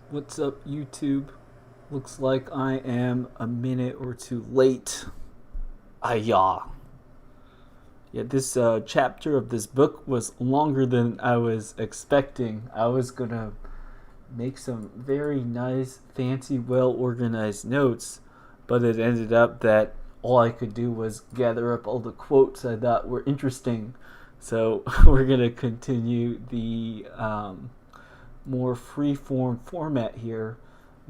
What's up, YouTube? Looks like I am a minute or two late. Yeah, this chapter of this book was longer than I was expecting. I was gonna make some very nice, fancy, well organized notes, but it ended up that all I could do was gather up all the quotes I thought were interesting. So we're gonna continue the more free-form format here,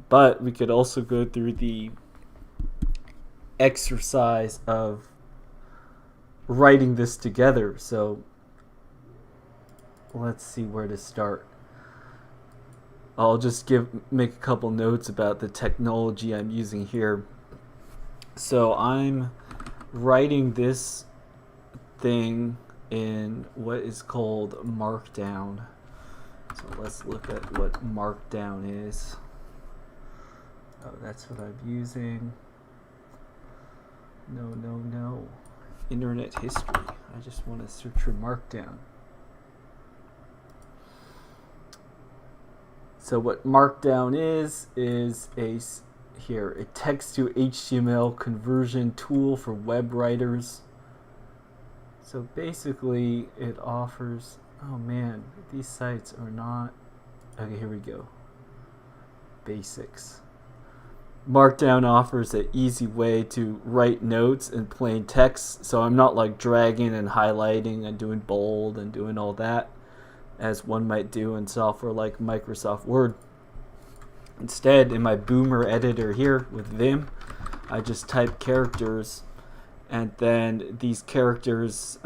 but we could also go through the exercise of writing this together. So let's see where to start. I'll just make a couple notes about the technology I'm using here. So I'm writing this thing in what is called Markdown. So let's look at what Markdown is. Oh, that's what I'm using. No. Internet history. I just want to search for Markdown. So what Markdown is a text to HTML conversion tool for web writers. So basically it offers, oh man, these sites are not, okay, here we go. Basics. Markdown offers an easy way to write notes in plain text, so I'm not like dragging and highlighting and doing bold and doing all that as one might do in software like Microsoft Word. Instead, in my Boomer editor here with Vim, I just type characters, and then these characters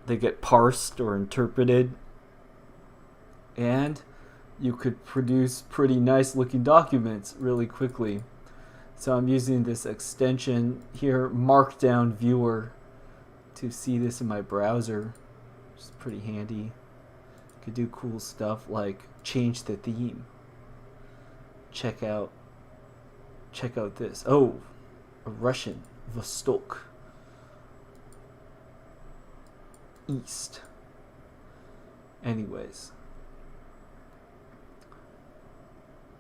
they get parsed or interpreted, and you could produce pretty nice looking documents really quickly. So I'm using this extension here, Markdown Viewer, to see this in my browser, which is pretty handy. Could do cool stuff like change the theme. Check out this. Oh, a Russian, Vostok. East. Anyways.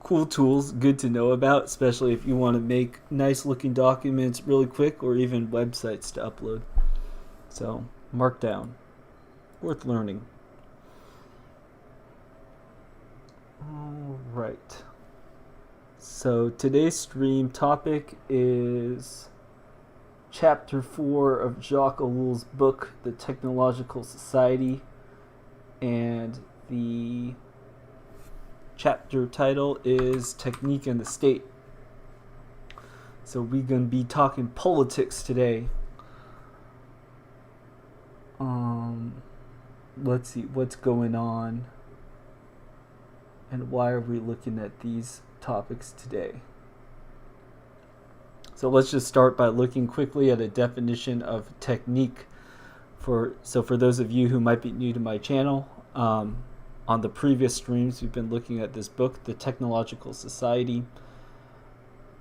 Cool tools, good to know about, especially if you want to make nice looking documents really quick or even websites to upload. So, Markdown. Worth learning. Alright. So today's stream topic is Chapter 4 of Jacques Ellul's book, The Technological Society, and the chapter title is Technique and the State. So we're going to be talking politics today. Let's see what's going on and why are we looking at these topics today. So let's just start by looking quickly at a definition of technique. For those of you who might be new to my channel, on the previous streams we've been looking at this book, The Technological Society,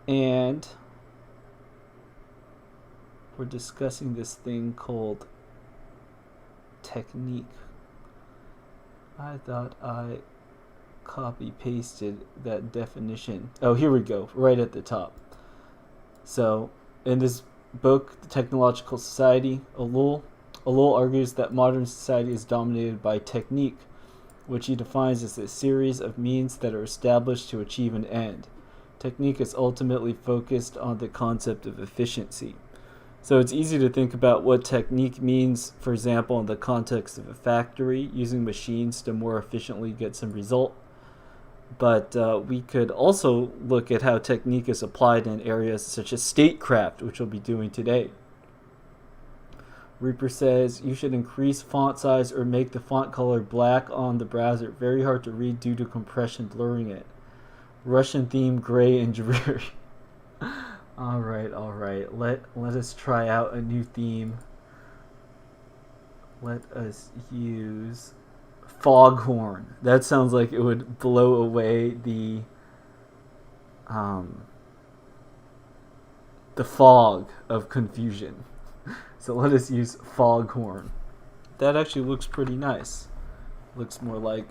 and we're discussing this thing called technique. I thought I copy pasted that definition. Oh, here we go, right at the top. So in this book, The Technological Society, Ellul argues that modern society is dominated by technique, which he defines as a series of means that are established to achieve an end. Technique is ultimately focused on the concept of efficiency. So it's easy to think about what technique means, for example, in the context of a factory, using machines to more efficiently get some result. But we could also look at how technique is applied in areas such as statecraft, which we'll be doing today. Reaper says, you should increase font size or make the font color black on the browser. Very hard to read due to compression blurring it. Russian theme, gray and dreary. Alright. Let us try out a new theme. Let us use Foghorn. That sounds like it would blow away the fog of confusion. So let us use Foghorn. That actually looks pretty nice. Looks more like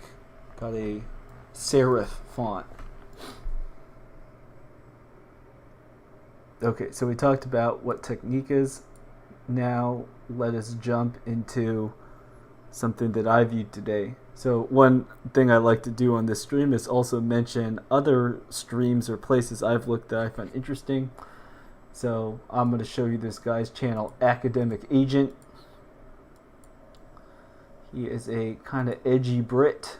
got a serif font. Okay, so we talked about what technique is. Now let us jump into something that I viewed today. So one thing I like to do on this stream is also mention other streams or places I've looked that I find interesting. So I'm going to show you this guy's channel, Academic Agent. He is a kind of edgy Brit.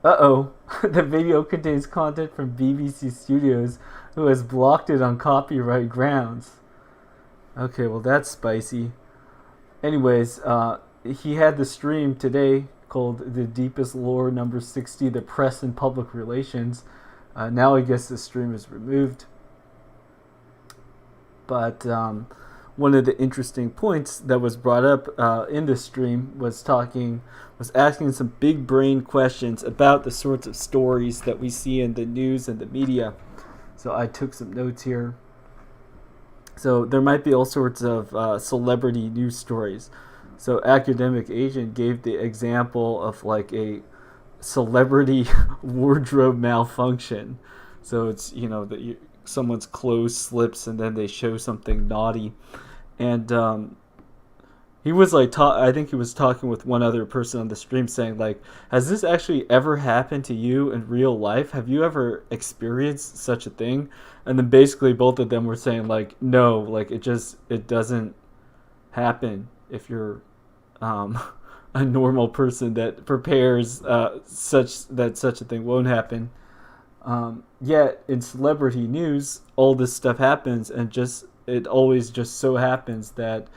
Uh-oh, the video contains content from BBC Studios, who has blocked it on copyright grounds. Okay, well that's spicy. Anyways, he had the stream today called The Deepest Lore number 60, The Press and Public Relations. Now I guess the stream is removed. But one of the interesting points that was brought up in this stream was asking some big brain questions about the sorts of stories that we see in the news and the media. So I took some notes here. So there might be all sorts of celebrity news stories. So Academic Agent gave the example of like a celebrity wardrobe malfunction. So it's, that someone's clothes slips and then they show something naughty. And he was like, I think he was talking with one other person on the stream saying like, has this actually ever happened to you in real life? Have you ever experienced such a thing? And then basically both of them were saying like, no, like it doesn't happen if you're a normal person that prepares such a thing won't happen. Yet in celebrity news, all this stuff happens, and it always just so happens that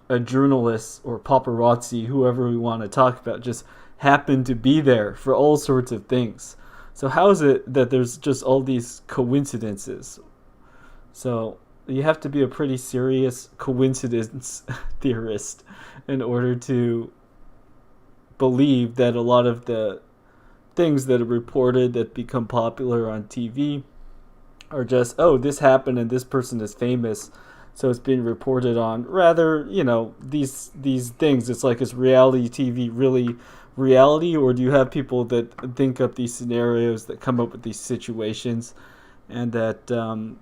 a journalist or paparazzi, whoever we want to talk about, just happened to be there for all sorts of things. So how is it that there's just all these coincidences? So you have to be a pretty serious coincidence theorist in order to believe that a lot of the things that are reported that become popular on TV are just, oh, this happened and this person is famous, so it's being reported on. Rather, these things, it's like, is reality TV really reality, or do you have people that think up these scenarios, that come up with these situations, and that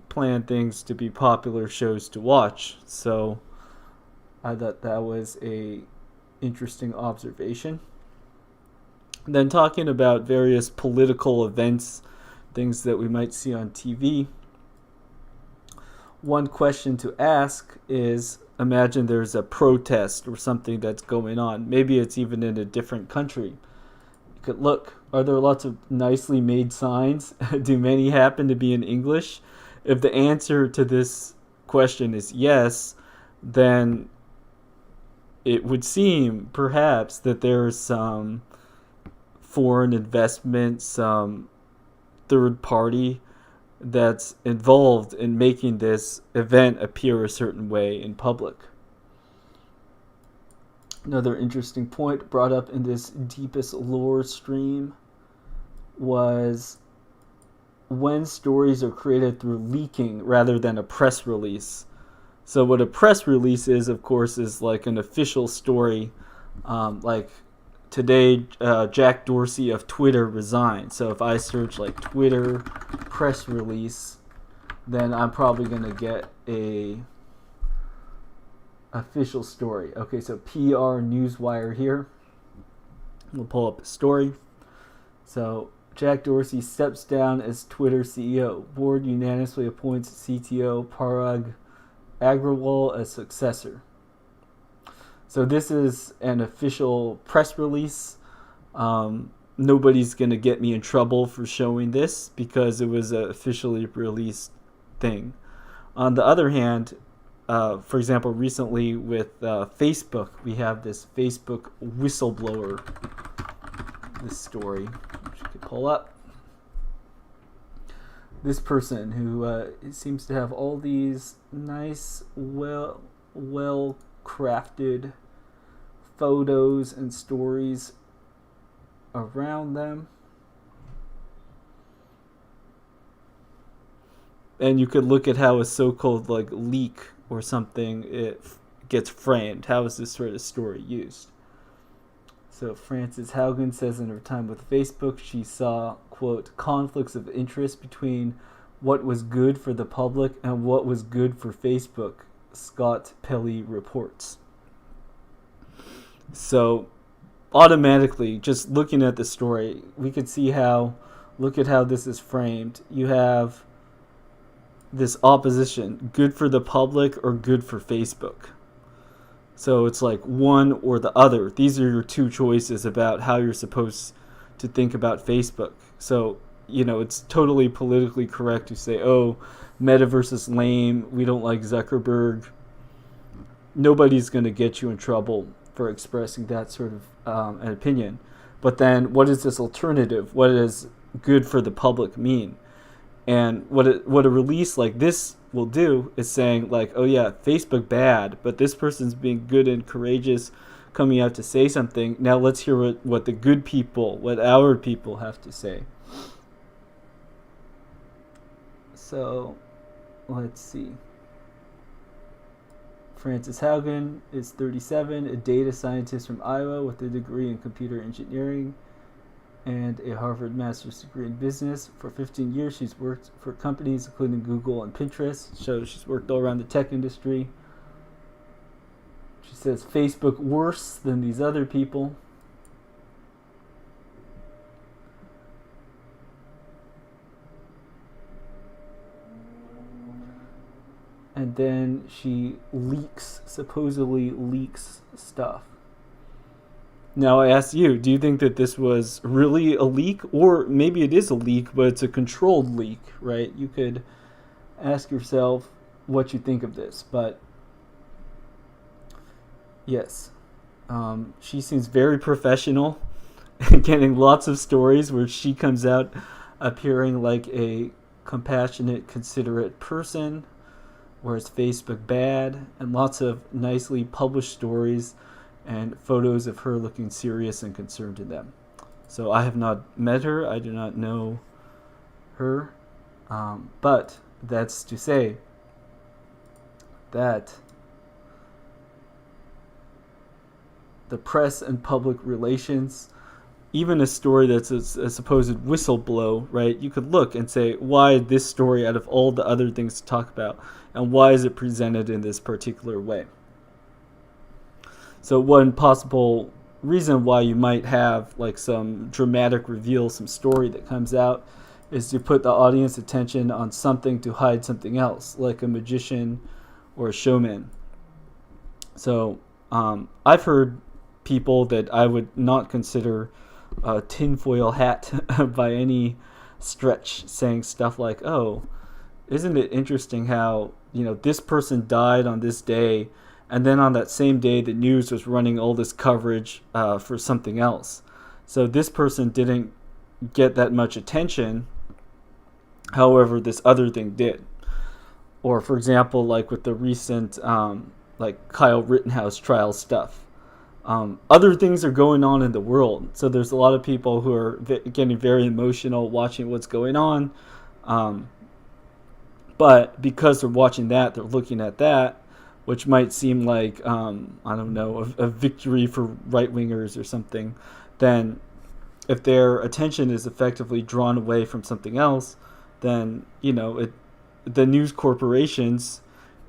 plan things to be popular shows to watch? So I thought that was a interesting observation. And then talking about various political events, things that we might see on TV. One question to ask is, imagine there's a protest or something that's going on. Maybe it's even in a different country. You could look, are there lots of nicely made signs? Do many happen to be in English? If the answer to this question is yes, then it would seem perhaps that there's some foreign investment, some third party that's involved in making this event appear a certain way in public. Another interesting point brought up in this Deepest Lore stream was when stories are created through leaking rather than a press release. So what a press release is, of course, is like an official story. Like today, Jack Dorsey of Twitter resigned. So if I search like Twitter press release, then I'm probably going to get a official story. Okay, so PR Newswire here. We'll pull up a story. So Jack Dorsey steps down as Twitter CEO. Board unanimously appoints CTO Parag Agrawal as successor. So this is an official press release. Nobody's going to get me in trouble for showing this because it was an officially released thing. On the other hand, for example, recently with Facebook, we have this Facebook whistleblower, this story, which you could pull up. This person who seems to have all these nice, well-crafted photos and stories around them. And you could look at how a so-called like leak or something it gets framed. How is this sort of story used? So Frances Haugen says in her time with Facebook, she saw, quote, quote, conflicts of interest between what was good for the public and what was good for Facebook, Scott Pelley reports. So automatically, just looking at the story, we could see how, look at how this is framed. You have this opposition, good for the public or good for Facebook. So it's like one or the other. These are your two choices about how you're supposed to think about Facebook. So, it's totally politically correct to say, oh, metaverse is lame, we don't like Zuckerberg. Nobody's going to get you in trouble for expressing that sort of an opinion. But then what is this alternative? What does good for the public mean? And what a release like this will do is saying like, oh yeah, Facebook bad, but this person's being good and courageous, coming out to say something. Now let's hear what the good people, what our people have to say. So let's see. Frances Haugen is 37, a data scientist from Iowa with a degree in computer engineering and a Harvard master's degree in business. For 15 years, she's worked for companies including Google and Pinterest. So she's worked all around the tech industry. She says Facebook worse than these other people. And then she supposedly leaks stuff. Now I ask you, do you think that this was really a leak? Or maybe it is a leak, but it's a controlled leak, right? You could ask yourself what you think of this. But yes, she seems very professional and getting lots of stories where she comes out appearing like a compassionate, considerate person, whereas Facebook bad, and lots of nicely published stories and photos of her looking serious and concerned in them. So I have not met her, I do not know her, but that's to say that the press and public relations, even a story that's a supposed whistleblow, right? You could look and say, why this story out of all the other things to talk about? And why is it presented in this particular way? So one possible reason why you might have like some dramatic reveal, some story that comes out, is to put the audience attention on something to hide something else, like a magician or a showman. So I've heard people that I would not consider a tinfoil hat by any stretch saying stuff like, oh, isn't it interesting how, this person died on this day, and then on that same day the news was running all this coverage for something else. So this person didn't get that much attention, however this other thing did. Or for example, like with the recent like Kyle Rittenhouse trial stuff. Other things are going on in the world. So there's a lot of people who are getting very emotional watching what's going on. But because they're watching that, they're looking at that, which might seem like, a victory for right-wingers or something. Then if their attention is effectively drawn away from something else, then, the news corporations,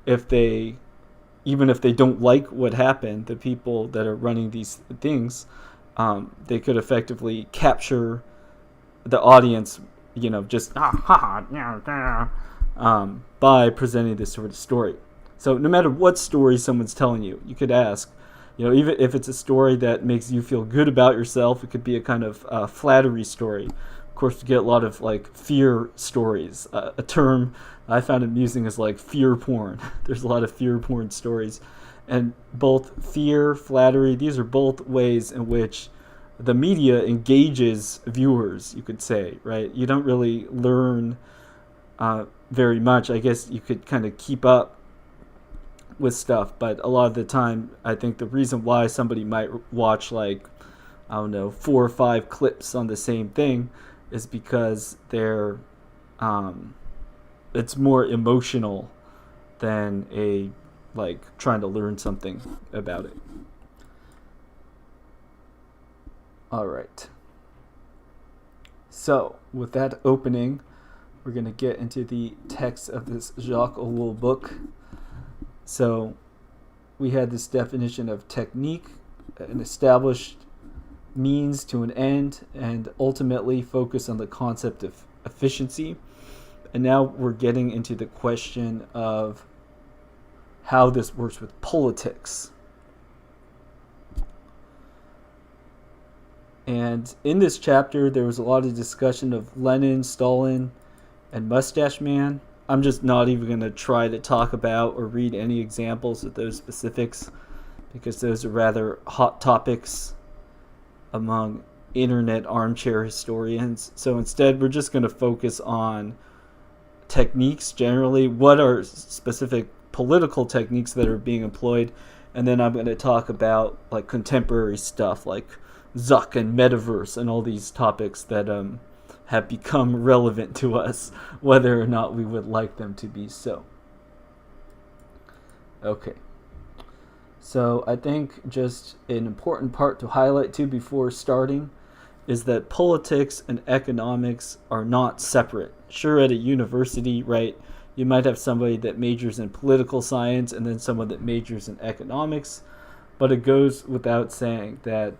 even if they don't like what happened, the people that are running these things, they could effectively capture the audience, by presenting this sort of story. So no matter what story someone's telling you, you could ask, even if it's a story that makes you feel good about yourself, it could be a kind of flattery story. Of course, you get a lot of like fear stories. A term I found amusing is like fear porn. There's a lot of fear porn stories. And both fear, flattery, these are both ways in which the media engages viewers, you could say, right? You don't really learn very much. I guess you could kind of keep up with stuff, but a lot of the time, I think the reason why somebody might watch 4 or 5 clips on the same thing is because they're it's more emotional than trying to learn something about it. All right. So with that opening, we're going to get into the text of this Jacques Ellul book. So we had this definition of technique, an established means to an end, and ultimately focus on the concept of efficiency. And now we're getting into the question of how this works with politics. And in this chapter, there was a lot of discussion of Lenin, Stalin, and Mustache Man. I'm just not even going to try to talk about or read any examples of those specifics, because those are rather hot topics among internet armchair historians. So instead, we're just going to focus on techniques generally. What are specific political techniques that are being employed? And then I'm going to talk about like contemporary stuff like Zuck and metaverse and all these topics that have become relevant to us, whether or not we would like them to be so. Okay. So I think just an important part to highlight too before starting is that politics and economics are not separate. Sure, at a university, right, you might have somebody that majors in political science and then someone that majors in economics, but it goes without saying that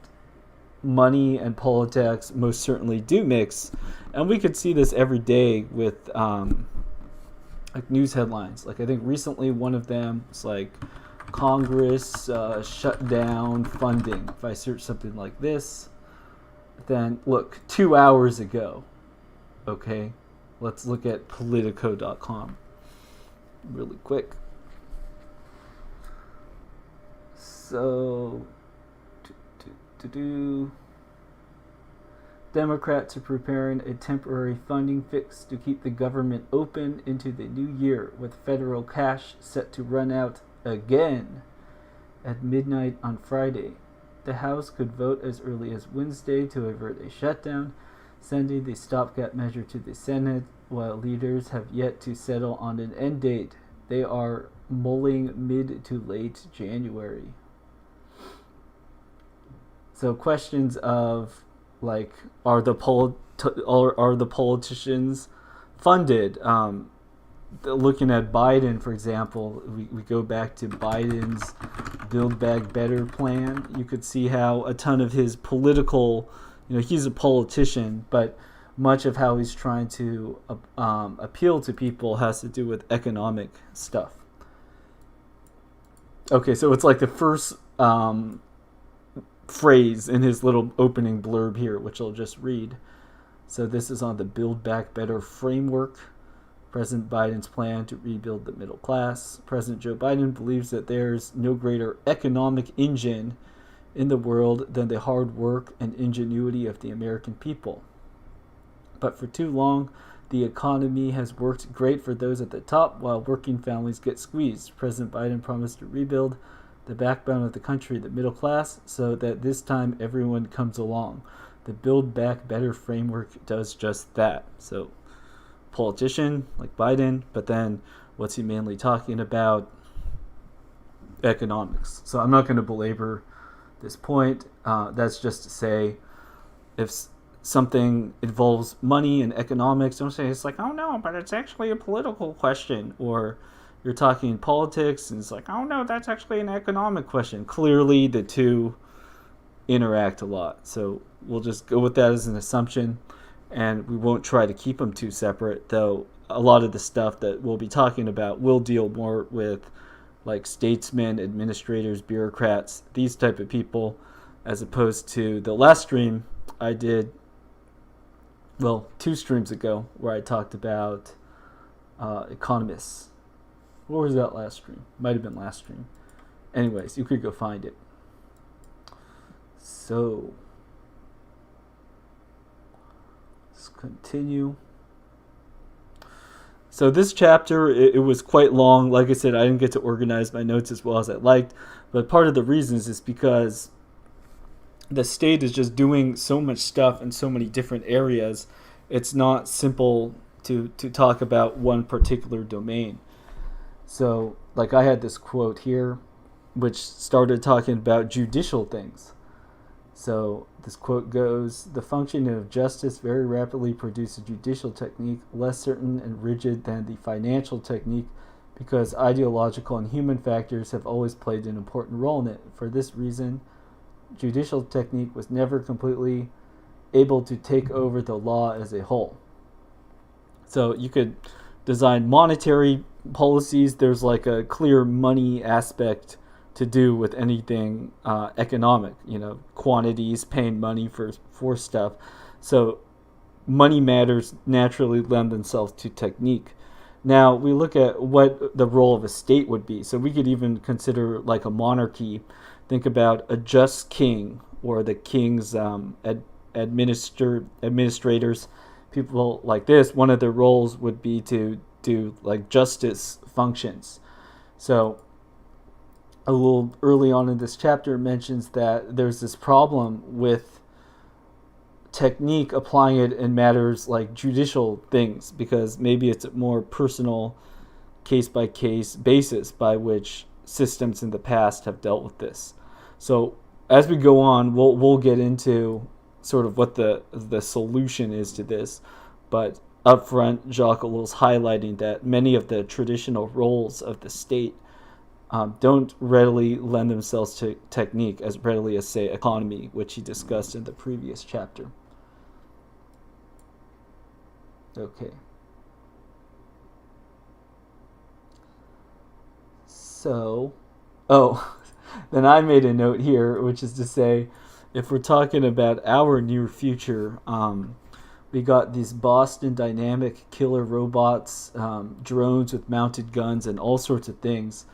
money and politics most certainly do mix, and we could see this every day with like news headlines. Like I think recently one of them was like Congress shut down funding. If I search something like this, then look, 2 hours ago. Okay, let's look at Politico.com really quick. So Democrats are preparing a temporary funding fix to keep the government open into the new year, with federal cash set to run out again at midnight on Friday. The House could vote as early as Wednesday to avert a shutdown, sending the stopgap measure to the Senate, while leaders have yet to settle on an end date. They are mulling mid to late January. So questions of like, are the politicians funded? Looking at Biden, for example, we go back to Biden's Build Back Better plan. You could see how a ton of his political, he's a politician, but much of how he's trying to appeal to people has to do with economic stuff. Okay, so it's like the first phrase in his little opening blurb here, which I'll just read. So this is on the Build Back Better framework. President Biden's plan to rebuild the middle class. President Joe Biden believes that there's no greater economic engine in the world than the hard work and ingenuity of the American people. But for too long, the economy has worked great for those at the top while working families get squeezed. President Biden promised to rebuild the backbone of the country, the middle class, so that this time everyone comes along. The Build Back Better framework does just that. So, politician like Biden, but then what's he mainly talking about? Economics. So I'm not going to belabor this point. That's just to say, if something involves money and economics, don't say it's like, oh no, but it's actually a political question, or you're talking politics and it's like, oh no, that's actually an economic question. Clearly the two interact a lot. So we'll just go with that as an assumption, and we won't try to keep them too separate, though a lot of the stuff that we'll be talking about will deal more with like statesmen, administrators, bureaucrats, these type of people, as opposed to the last stream I did, well, 2 streams ago, where I talked about economists. What was that last stream? Might have been last stream. Anyways, you could go find it. So, let's continue. So this chapter, it was quite long. Like I said, I didn't get to organize my notes as well as I liked. But part of the reasons is because the state is just doing so much stuff in so many different areas. It's not simple to talk about one particular domain. So, like I had this quote here, which started talking about judicial things. So this quote goes, "The function of justice very rapidly produces a judicial technique less certain and rigid than the financial technique because ideological and human factors have always played an important role in it. For this reason, judicial technique was never completely able to take over the law as a whole." So you could design monetary policies. There's like a clear money aspect to do with anything economic, quantities, paying money for stuff. So money matters naturally lend themselves to technique. Now we look at what the role of a state would be. So we could even consider like a monarchy. Think about a just king or the king's administrators, people like this. One of their roles would be to do like justice functions. So a little early on in this chapter mentions that there's this problem with technique, applying it in matters like judicial things, because maybe it's a more personal case-by-case basis by which systems in the past have dealt with this. So as we go on, we'll get into sort of what the solution is to this, but up front, Jacques Ellul's highlighting that many of the traditional roles of the state don't readily lend themselves to technique as readily as, say, economy, which he discussed in the previous chapter. Okay. So, then I made a note here, which is to say, if we're talking about our near future, we got these Boston Dynamic killer robots, drones with mounted guns, and all sorts of things,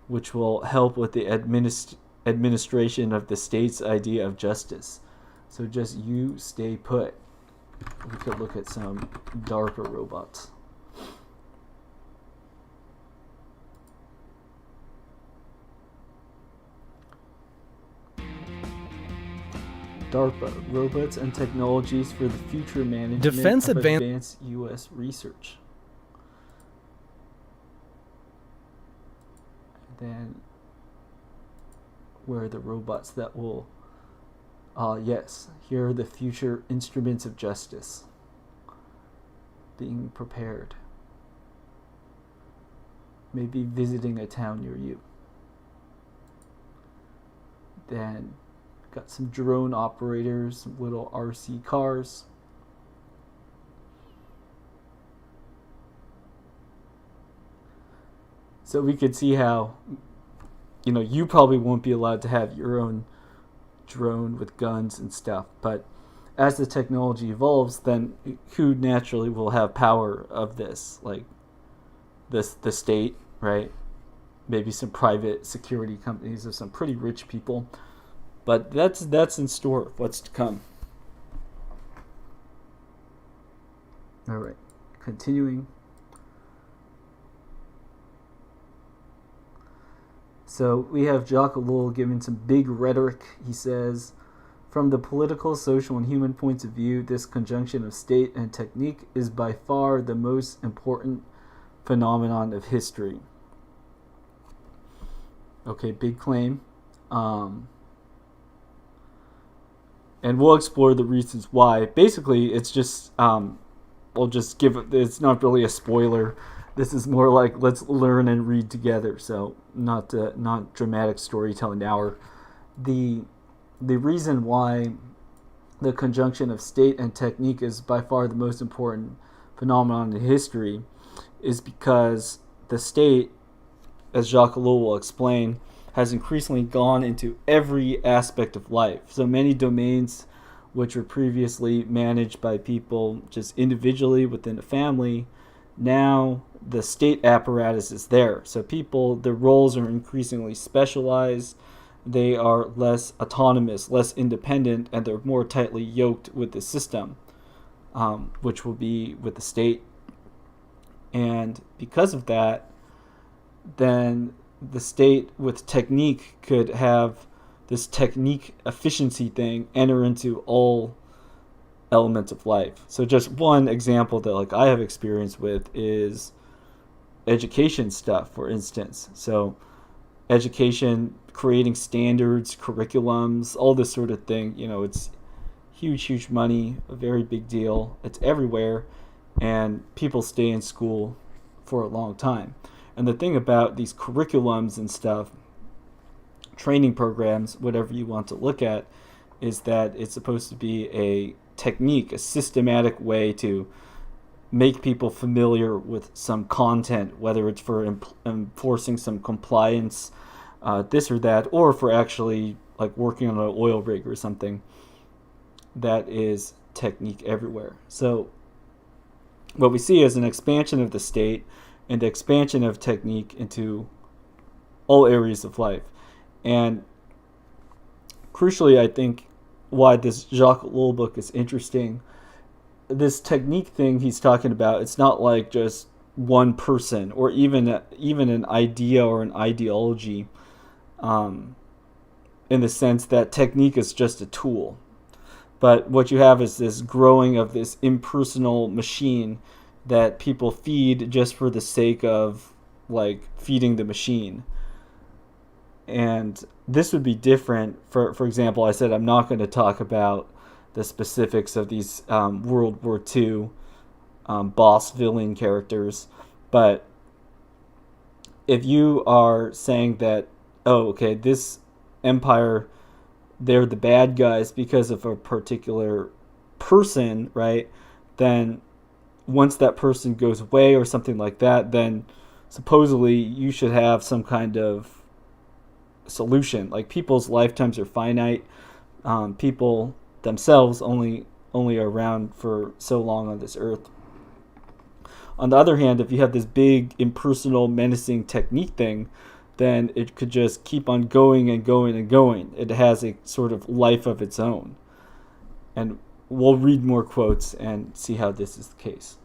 which will help with the administration of the state's idea of justice. So just you stay put. We could look at some DARPA robots. DARPA, Robots and Technologies for the Future Management of Advanced U.S. Research. Then, where are the robots that will... yes, here are the future instruments of justice being prepared. Maybe visiting a town near you. Then, got some drone operators, some little RC cars. So we could see how, you probably won't be allowed to have your own drone with guns and stuff. But as the technology evolves, then who naturally will have power of this? Like the state, right? Maybe some private security companies or some pretty rich people. But that's in store. What's to come. All right, continuing. So we have Jacques Ellul giving some big rhetoric. He says, from the political, social, and human points of view, this conjunction of state and technique is by far the most important phenomenon of history. Okay, big claim. And we'll explore the reasons why. Basically, it's just, we'll just give it, it's not really a spoiler. This is more like let's learn and read together. So not dramatic storytelling hour. The reason why the conjunction of state and technique is by far the most important phenomenon in history is because the state, as Jacques Ellul will explain, has increasingly gone into every aspect of life. So many domains which were previously managed by people just individually within a family, now the state apparatus is there. So people, their roles are increasingly specialized. They are less autonomous, less independent, and they're more tightly yoked with the system, which will be with the state. And because of that, then the state with technique could have this technique efficiency thing enter into all elements of life. So just one example that I have experience with is education stuff, for instance. So education, creating standards, curriculums, all this sort of thing. It's huge money, a very big deal. It's everywhere, and people stay in school for a long time. And the thing about these curriculums and stuff, training programs, whatever you want to look at, is that it's supposed to be a technique, a systematic way to make people familiar with some content, whether it's for enforcing some compliance, this or that, or for actually like working on an oil rig or something. That is technique everywhere. So what we see is an expansion of the state and the expansion of technique into all areas of life. And crucially, I think why this Jacques Ellul book is interesting, this technique thing he's talking about, it's not like just one person or even an idea or an ideology, in the sense that technique is just a tool. But what you have is this growing of this impersonal machine that people feed just for the sake of like feeding the machine. And this would be different. For example, I said I'm not going to talk about the specifics of these World War II boss villain characters. But if you are saying that, oh, okay, this empire, they're the bad guys because of a particular person, right? Then once that person goes away or something like that, then supposedly you should have some kind of solution. Like, people's lifetimes are finite. People themselves only are around for so long on this earth. On the other hand, if you have this big impersonal menacing technique thing, then it could just keep on going and going and going. It has a sort of life of its own. And we'll read more quotes and see how this is the case.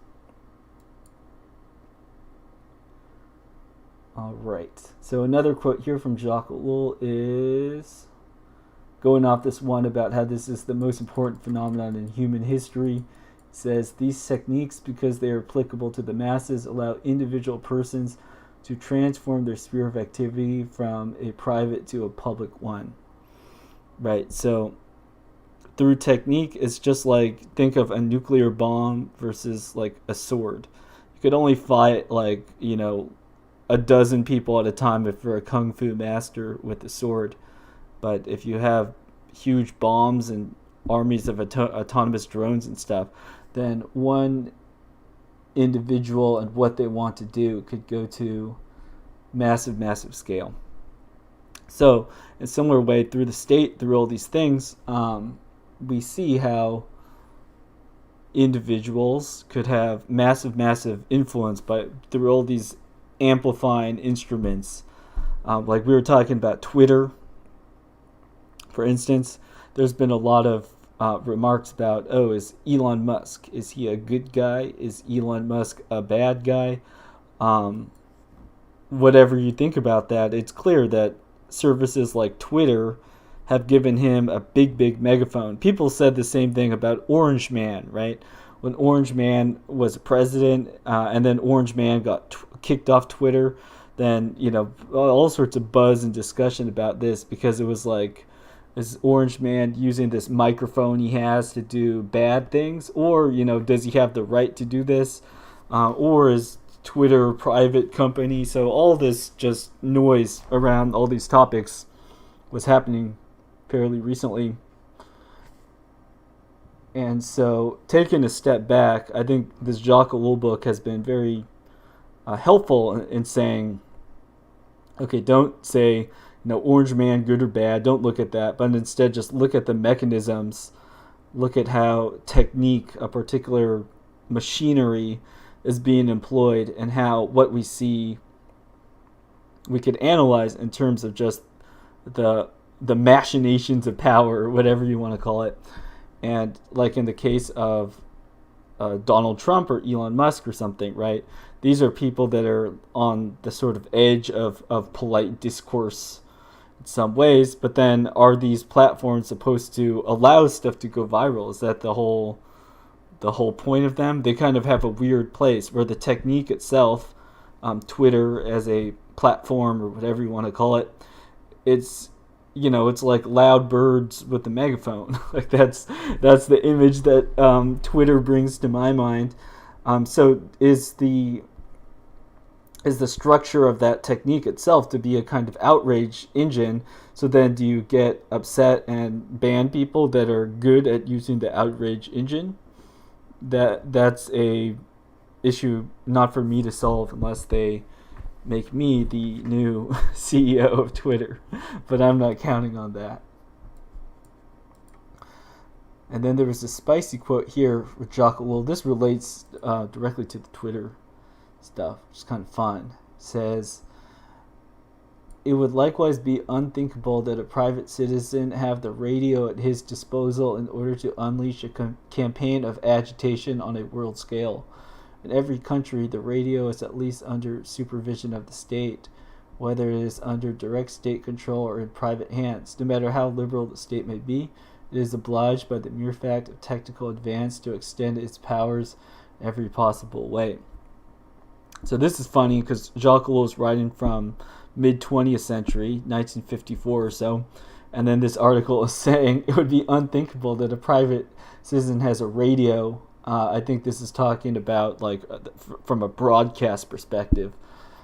All right. So another quote here from Jacques Ellul is going off this one about how this is the most important phenomenon in human history. It says, these techniques, because they are applicable to the masses, allow individual persons to transform their sphere of activity from a private to a public one. Right? So through technique, it's just like, think of a nuclear bomb versus like a sword. You could only fight like, a dozen people at a time if you're a kung fu master with a sword. But if you have huge bombs and armies of autonomous drones and stuff, then one individual and what they want to do could go to massive scale. So in a similar way, through the state, through all these things, we see how individuals could have massive influence through all these amplifying instruments. Like we were talking about Twitter, for instance. There's been a lot of remarks about, is Elon Musk, is he a good guy? Is Elon Musk a bad guy? Whatever you think about that, it's clear that services like Twitter have given him a big megaphone. People said the same thing about Orange Man, right? When Orange Man was president, and then Orange Man got kicked off Twitter, then, all sorts of buzz and discussion about this, because it was like, is Orange Man using this microphone he has to do bad things? Or, does he have the right to do this? Or is Twitter a private company? So all this just noise around all these topics was happening fairly recently. And so, taking a step back, I think this Jacques Ellul book has been very helpful in saying, okay, don't say, Orange Man, good or bad, don't look at that, but instead just look at the mechanisms, look at how technique, a particular machinery, is being employed, and how what we see we could analyze in terms of just the machinations of power, or whatever you want to call it. And like in the case of Donald Trump or Elon Musk or something, right? These are people that are on the sort of edge of polite discourse in some ways, but then are these platforms supposed to allow stuff to go viral? Is that the whole point of them? They kind of have a weird place where the technique itself, Twitter as a platform or whatever you want to call it, it's it's like loud birds with the megaphone. Like that's the image that Twitter brings to my mind. So is the structure of that technique itself to be a kind of outrage engine. So then do you get upset and ban people that are good at using the outrage engine? That's a issue not for me to solve unless they make me the new CEO of Twitter. But I'm not counting on that. And then there was a spicy quote here with Jacques Ellul. This relates directly to the Twitter stuff, which is kind of fun. It says, it would likewise be unthinkable that a private citizen have the radio at his disposal in order to unleash a campaign of agitation on a world scale. In every country, the radio is at least under supervision of the state, whether it is under direct state control or in private hands. No matter how liberal the state may be, it is obliged by the mere fact of technical advance to extend its powers in every possible way. So this is funny because Jacques Ellul is writing from mid-20th century, 1954 or so, and then this article is saying it would be unthinkable that a private citizen has a radio. I think this is talking about like from a broadcast perspective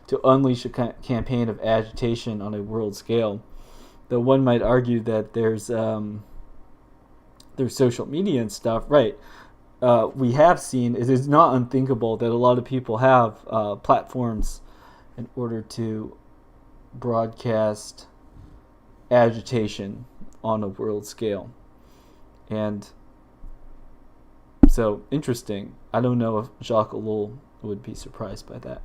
to unleash a campaign of agitation on a world scale. Though one might argue that there's social media and stuff, right? We have seen it is not unthinkable that a lot of people have platforms in order to broadcast agitation on a world scale. And so, interesting. I don't know if Jacques Ellul would be surprised by that.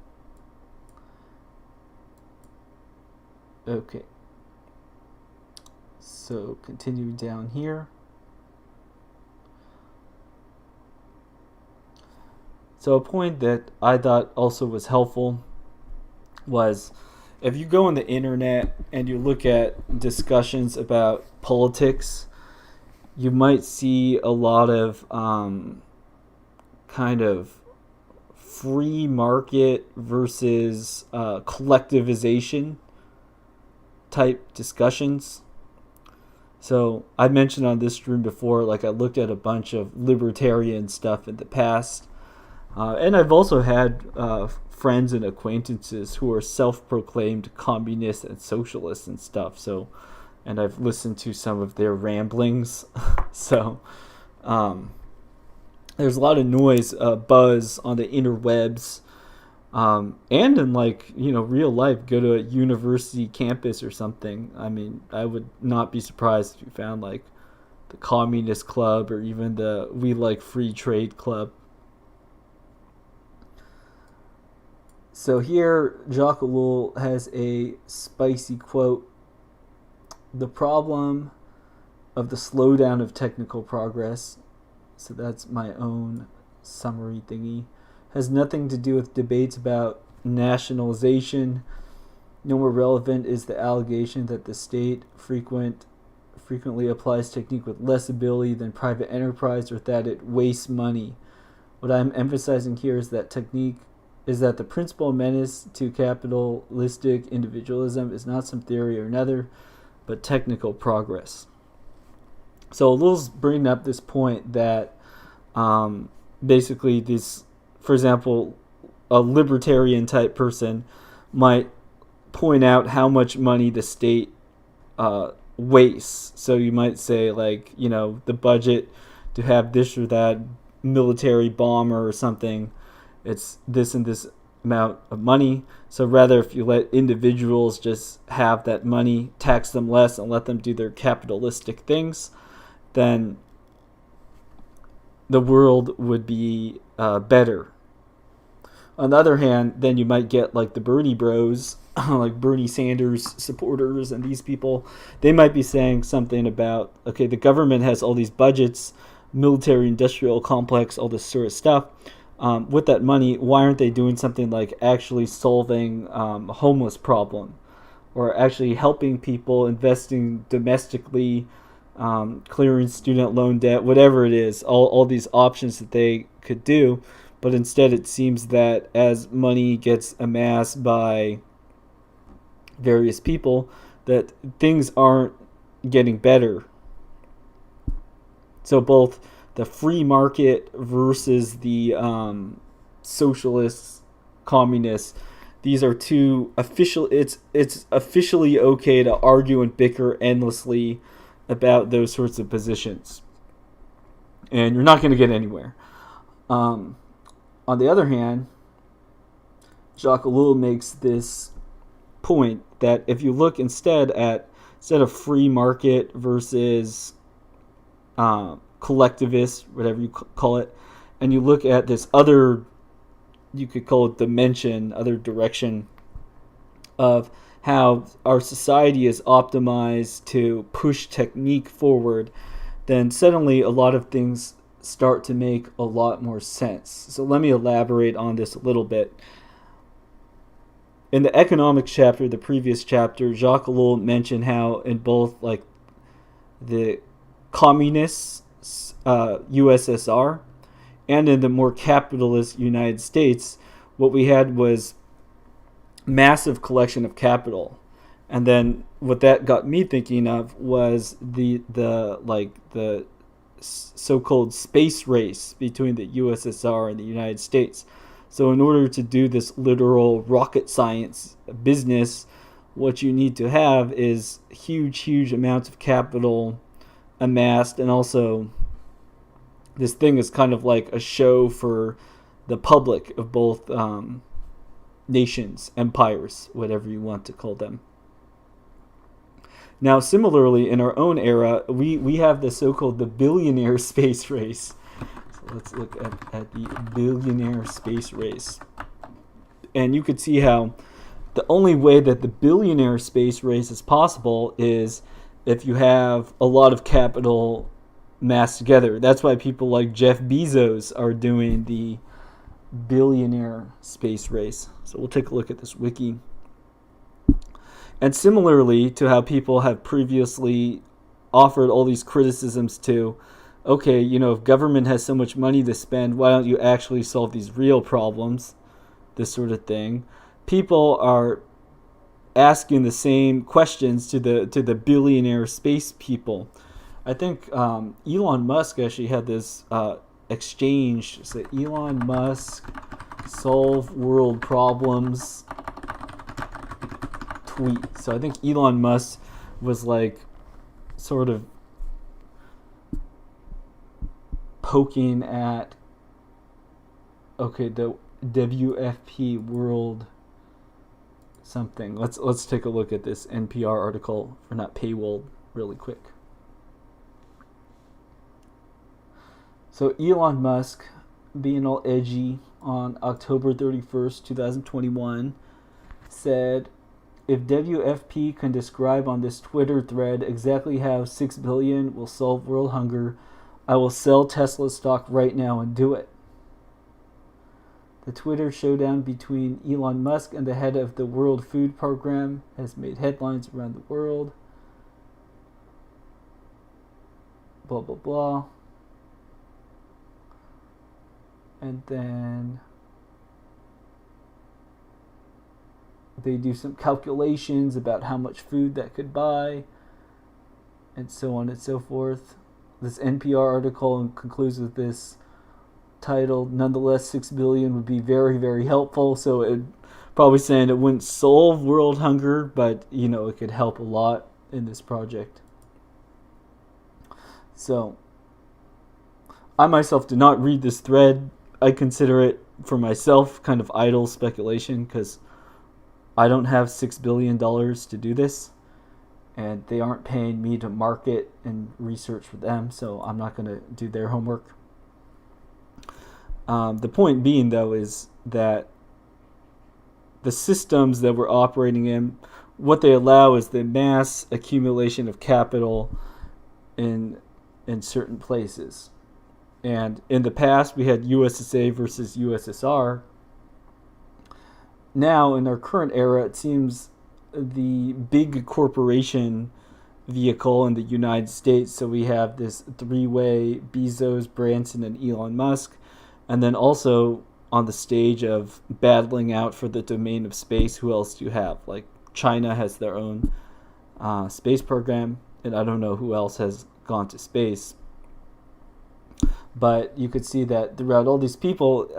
Okay. So, continuing down here. So a point that I thought also was helpful was if you go on the internet and you look at discussions about politics, you might see a lot of kind of free market versus collectivization type discussions. So I mentioned on this stream before, like I looked at a bunch of libertarian stuff in the past. And I've also had friends and acquaintances who are self-proclaimed communists and socialists and stuff. So, and I've listened to some of their ramblings. So, there's a lot of noise, buzz on the interwebs, and in real life. Go to a university campus or something. I mean, I would not be surprised if you found like the Communist Club or even the We Like Free Trade Club. So here, Jacques Ellul has a spicy quote. The problem of the slowdown of technical progress, so that's my own summary thingy, has nothing to do with debates about nationalization. No more relevant is the allegation that the state frequently applies technique with less ability than private enterprise, or that it wastes money. What I'm emphasizing here is that the principal menace to capitalistic individualism is not some theory or another, but technical progress. So Ellul's bringing up this point that basically this, for example, a libertarian type person might point out how much money the state wastes. So you might say the budget to have this or that military bomber or something, it's this and this amount of money. So rather, if you let individuals just have that money, tax them less, and let them do their capitalistic things, then the world would be better. On the other hand, then you might get like the Bernie bros, like Bernie Sanders supporters and these people. They might be saying something about, okay, the government has all these budgets, military industrial complex, all this sort of stuff. With that money, why aren't they doing something like actually solving a homeless problem, or actually helping people, investing domestically, clearing student loan debt, whatever it is, all these options that they could do. But instead it seems that as money gets amassed by various people that things aren't getting better. So both the free market versus the socialists, communists, these are two official. It's officially okay to argue and bicker endlessly about those sorts of positions, and you're not going to get anywhere. On the other hand, Jacques Ellul makes this point that if you look instead of free market versus collectivist, whatever you call it, and you look at this other, you could call it dimension, other direction of how our society is optimized to push technique forward, then suddenly a lot of things start to make a lot more sense. So let me elaborate on this a little bit. In the economics chapter, the previous chapter, Jacques Ellul mentioned how in both like the communist USSR and in the more capitalist United States, what we had was massive collection of capital. And then what that got me thinking of was the so-called space race between the USSR and the United States. So in order to do this literal rocket science business, what you need to have is huge amounts of capital amassed, and also this thing is kind of like a show for the public of both nations, empires, whatever you want to call them. Now, similarly, in our own era, we have the so-called the billionaire space race. So let's look at the billionaire space race. And you could see how the only way that the billionaire space race is possible is if you have a lot of capital massed together. That's why people like Jeff Bezos are doing the billionaire space race. So we'll take a look at this wiki. And similarly to how people have previously offered all these criticisms to, okay, if government has so much money to spend, why don't you actually solve these real problems? This sort of thing. People are asking the same questions to the billionaire space people. I think Elon Musk actually had this exchange. So Elon Musk solve world problems tweet. So I think Elon Musk was like sort of poking at the WFP world something. Let's take a look at this NPR article for not paywalled really quick. So Elon Musk, being all edgy, on October 31st, 2021, said, if WFP can describe on this Twitter thread exactly how 6 billion will solve world hunger, I will sell Tesla stock right now and do it. The Twitter showdown between Elon Musk and the head of the World Food Program has made headlines around the world. Blah, blah, blah. And then they do some calculations about how much food that could buy, and so on and so forth. This NPR article concludes with this titled, nonetheless, 6 billion would be very, very helpful. So it probably saying it wouldn't solve world hunger, but it could help a lot in this project. So I myself did not read this thread. I consider it for myself kind of idle speculation because I don't have $6 billion to do this, and they aren't paying me to market and research for them, so I'm not going to do their homework. The point being, though, is that the systems that we're operating in, what they allow is the mass accumulation of capital in certain places. And in the past, we had USSA versus USSR. Now, in our current era, it seems the big corporation vehicle in the United States, so we have this three-way Bezos, Branson, and Elon Musk, and then also on the stage of battling out for the domain of space, who else do you have? Like China has their own space program, and I don't know who else has gone to space. But you could see that throughout all these people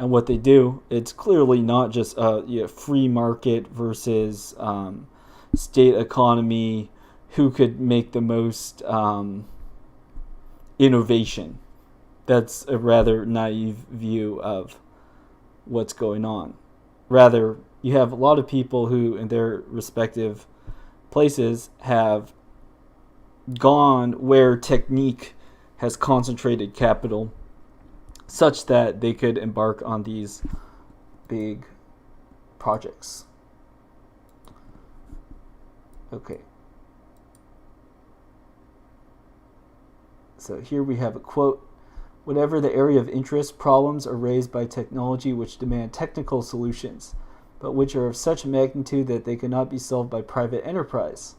and what they do, it's clearly not just free market versus state economy, who could make the most innovation. That's a rather naive view of what's going on. Rather, you have a lot of people who, in their respective places, have gone where technique has concentrated capital such that they could embark on these big projects. Okay. So here we have a quote. Whatever the area of interest, problems are raised by technology which demand technical solutions, but which are of such magnitude that they cannot be solved by private enterprise.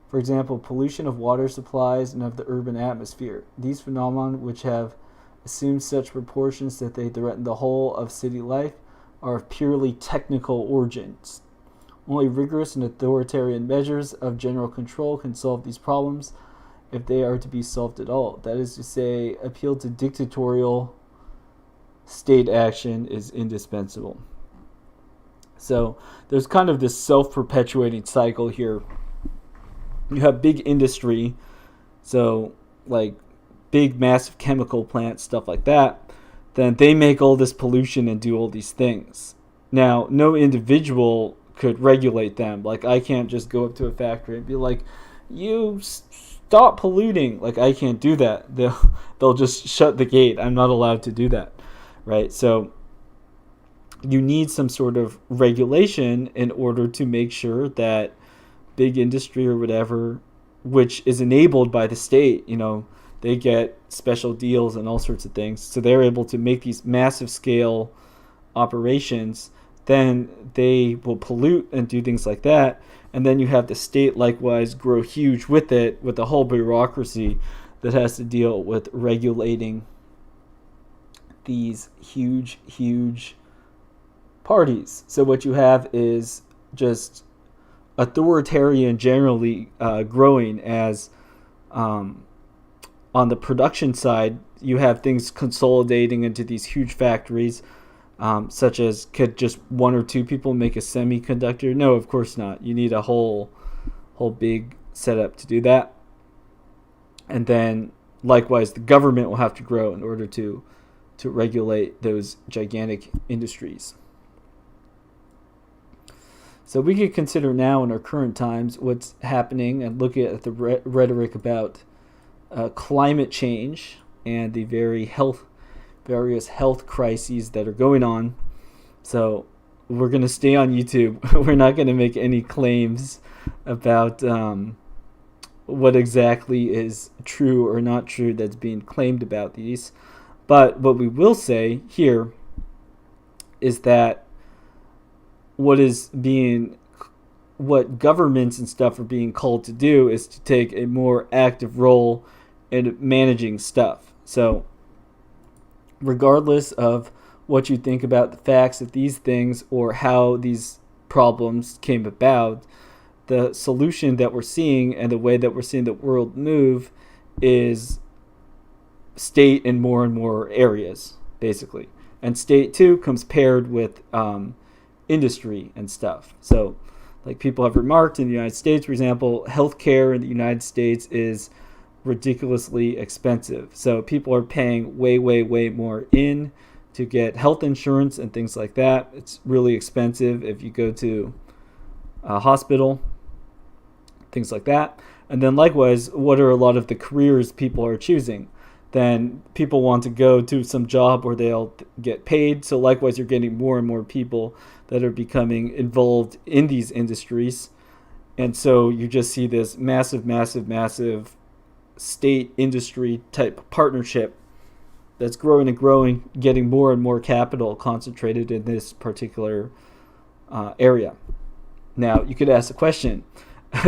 For example, pollution of water supplies and of the urban atmosphere. These phenomena, which have assumed such proportions that they threaten the whole of city life, are of purely technical origins. Only rigorous and authoritarian measures of general control can solve these problems, if they are to be solved at all. That is to say, appeal to dictatorial state action is indispensable. So there's kind of this self-perpetuating cycle here. You have big industry, so like big massive chemical plants, stuff like that. Then they make all this pollution and do all these things. Now, no individual could regulate them. Like, I can't just go up to a factory and be like, you stop polluting. Like, I can't do that. They'll just shut the gate. I'm not allowed to do that, right? So you need some sort of regulation in order to make sure that big industry or whatever, which is enabled by the state, they get special deals and all sorts of things. So they're able to make these massive scale operations. Then they will pollute and do things like that. And then you have the state likewise grow huge with it, with the whole bureaucracy that has to deal with regulating these huge, huge parties. So what you have is just authoritarian generally growing as on the production side, you have things consolidating into these huge factories, such as, could just one or two people make a semiconductor? No, of course not. You need a whole big setup to do that. And then likewise, the government will have to grow in order to regulate those gigantic industries. So we could consider now in our current times what's happening and look at the rhetoric about climate change and the various health crises that are going on. So we're going to stay on YouTube. We're not going to make any claims about what exactly is true or not true that's being claimed about these. But what we will say here is that what governments and stuff are being called to do is to take a more active role in managing stuff. So regardless of what you think about the facts of these things or how these problems came about, the solution that we're seeing and the way that we're seeing the world move is state in more and more areas, basically. And state, too, comes paired with industry and stuff. So, like people have remarked, in the United States, for example, healthcare in the United States is ridiculously expensive. So people are paying way, way, way more in to get health insurance and things like that. It's really expensive if you go to a hospital, things like that. And then likewise, what are a lot of the careers people are choosing? Then people want to go to some job where they'll get paid. So likewise, you're getting more and more people that are becoming involved in these industries. And so you just see this massive, massive, massive state industry type partnership that's growing and growing, getting more and more capital concentrated in this particular area. Now, you could ask the question,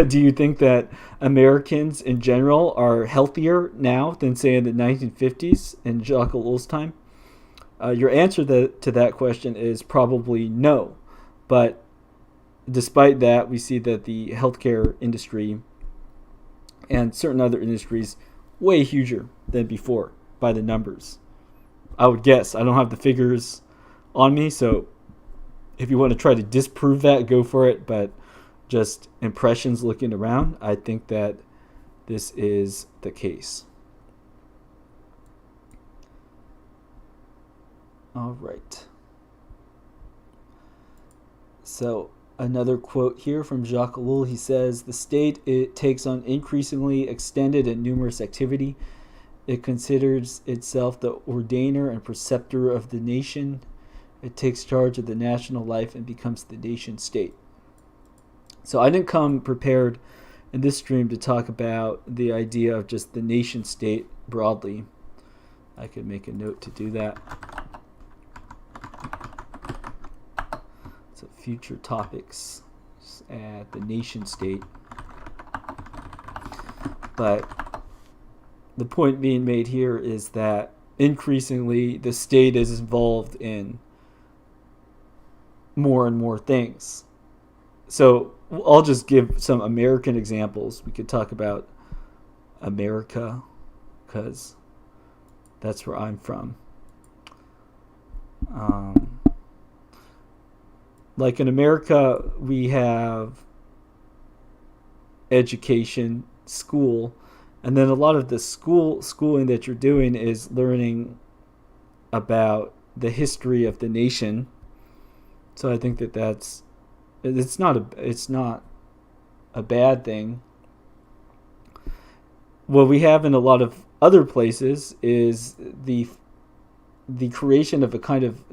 do you think that Americans in general are healthier now than, say, in the 1950s in Jacques Ellul's time? Your answer to that question is probably no. But despite that, we see that the healthcare industry and certain other industries way huger than before by the numbers. I would guess. I don't have the figures on me, so if you want to try to disprove that, go for it. But just impressions looking around, I think that this is the case. All right. So another quote here from Jacques Ellul. He says, "The state, it takes on increasingly extended and numerous activity. It considers itself the ordainer and preceptor of the nation. It takes charge of the national life and becomes the nation state." So I didn't come prepared in this stream to talk about the idea of just the nation state broadly. I could make a note to do that. So future topics at the nation state. But the point being made here is that increasingly the state is involved in more and more things. So I'll just give some American examples. We could talk about America because that's where I'm from. Like in America, we have education, school, and then a lot of the schooling that you're doing is learning about the history of the nation. So I think that it's not a bad thing. What we have in a lot of other places is the creation of a kind of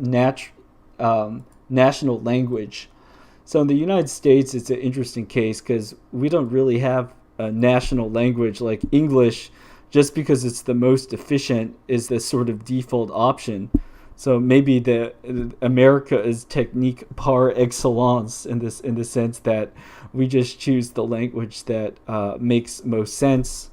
national language. So in the United States, it's an interesting case because we don't really have a national language like English. Just because it's the most efficient is the sort of default option. So maybe the America is technique par excellence in the sense that we just choose the language that makes most sense.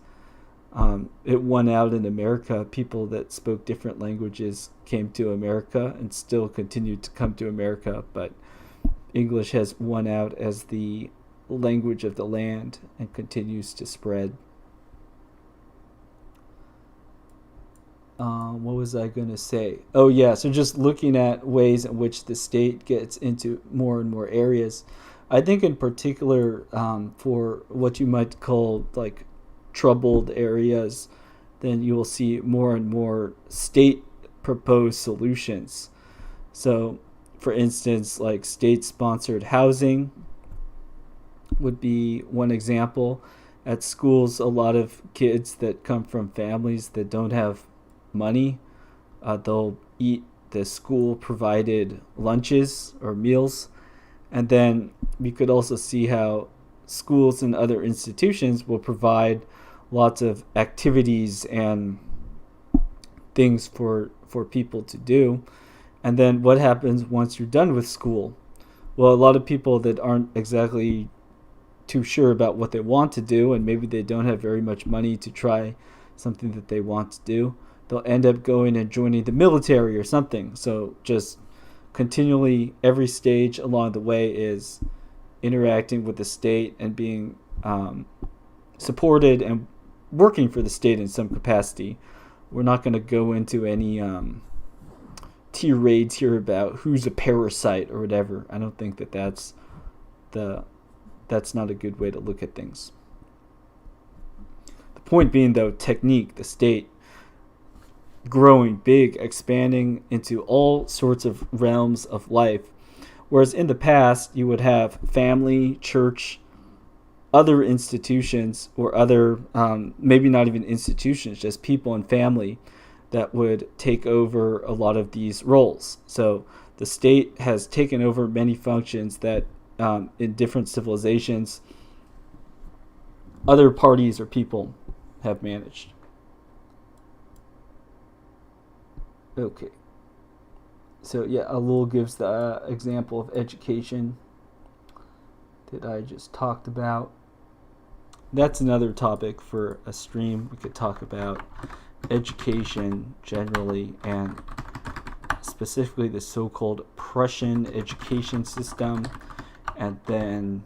It won out in America. People that spoke different languages came to America and still continue to come to America, but English has won out as the language of the land and continues to spread. What was I going to say? Oh, yeah. So just looking at ways in which the state gets into more and more areas. I think in particular for what you might call like troubled areas, then you will see more and more state proposed solutions. So, for instance, like state-sponsored housing would be one example. At schools, a lot of kids that come from families that don't have money, they'll eat the school provided lunches or meals. And then we could also see how schools and other institutions will provide lots of activities and things for people to do. And then what happens once you're done with school? Well, a lot of people that aren't exactly too sure about what they want to do, and maybe they don't have very much money to try something that they want to do, they'll end up going and joining the military or something. So just continually, every stage along the way is interacting with the state and being supported and working for the state in some capacity. We're not going to go into any tirades here about who's a parasite or whatever. I don't think that that's not a good way to look at things. The point being, though, technique, the state growing big, expanding into all sorts of realms of life. Whereas in the past, you would have family, church, other institutions, or other, maybe not even institutions, just people and family that would take over a lot of these roles. So the state has taken over many functions that in different civilizations, other parties or people have managed. Okay. So yeah, Ellul gives the example of education that I just talked about. That's another topic for a stream. We could talk about education generally and specifically the so-called Prussian education system And then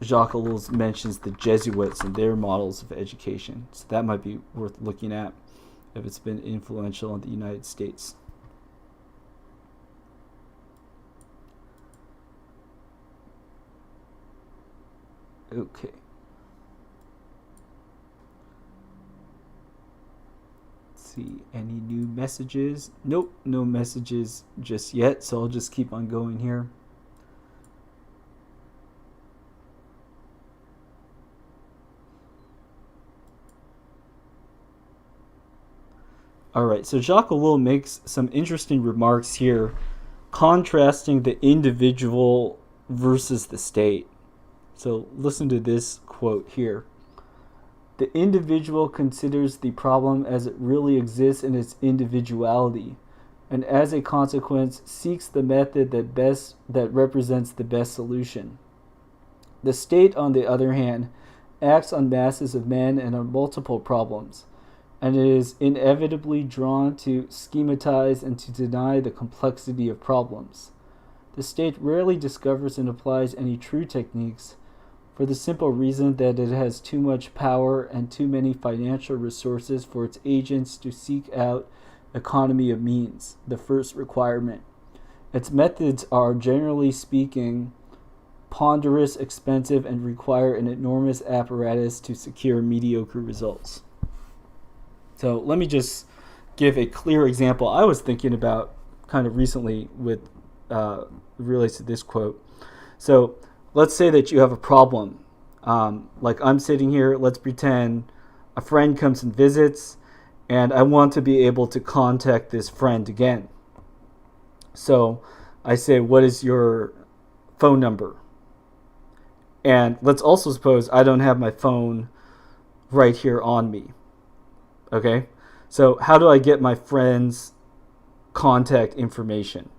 Jacques Ellul mentions the Jesuits and their models of education. So that might be worth looking at if it's been influential in the United States. Okay. Let's see, any new messages? Nope, no messages just yet, so I'll just keep on going here. Alright, so Jacques Ellul makes some interesting remarks here, contrasting the individual versus the state. So listen to this quote here. The individual considers the problem as it really exists in its individuality, and as a consequence seeks the method that represents the best solution. The state, on the other hand, acts on masses of men and on multiple problems, and it is inevitably drawn to schematize and to deny the complexity of problems. The state rarely discovers and applies any true techniques, for the simple reason that it has too much power and too many financial resources for its agents to seek out economy of means, the first requirement. Its methods are, generally speaking, ponderous, expensive, and require an enormous apparatus to secure mediocre results. So let me just give a clear example I was thinking about kind of recently with relates to this quote. So let's say that you have a problem. Like I'm sitting here, let's pretend a friend comes and visits, and I want to be able to contact this friend again. So I say, what is your phone number? And let's also suppose I don't have my phone right here on me. Okay? So how do I get my friend's contact information?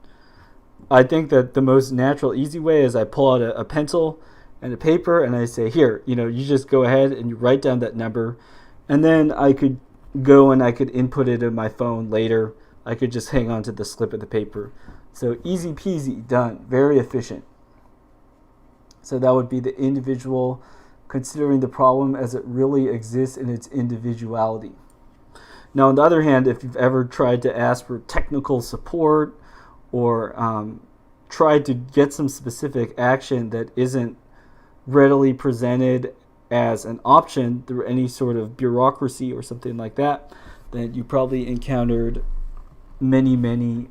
I think that the most natural, easy way is I pull out a pencil and a paper and I say, here, you just go ahead and you write down that number. And then I could go and I could input it in my phone later. I could just hang on to the slip of the paper. So easy peasy, done. Very efficient. So that would be the individual considering the problem as it really exists in its individuality. Now, on the other hand, if you've ever tried to ask for technical support or tried to get some specific action that isn't readily presented as an option through any sort of bureaucracy or something like that, then you probably encountered many, many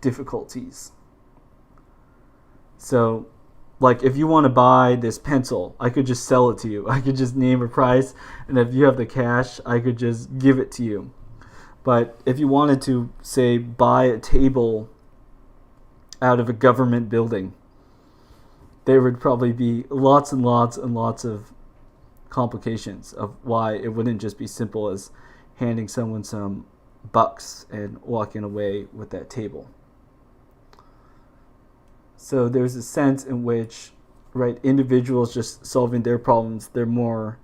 difficulties. So, like if you want to buy this pencil, I could just sell it to you. I could just name a price, and if you have the cash, I could just give it to you. But if you wanted to, say, buy a table out of a government building, there would probably be lots and lots and lots of complications of why it wouldn't just be simple as handing someone some bucks and walking away with that table. So there's a sense in which, right, individuals just solving their problems, they're more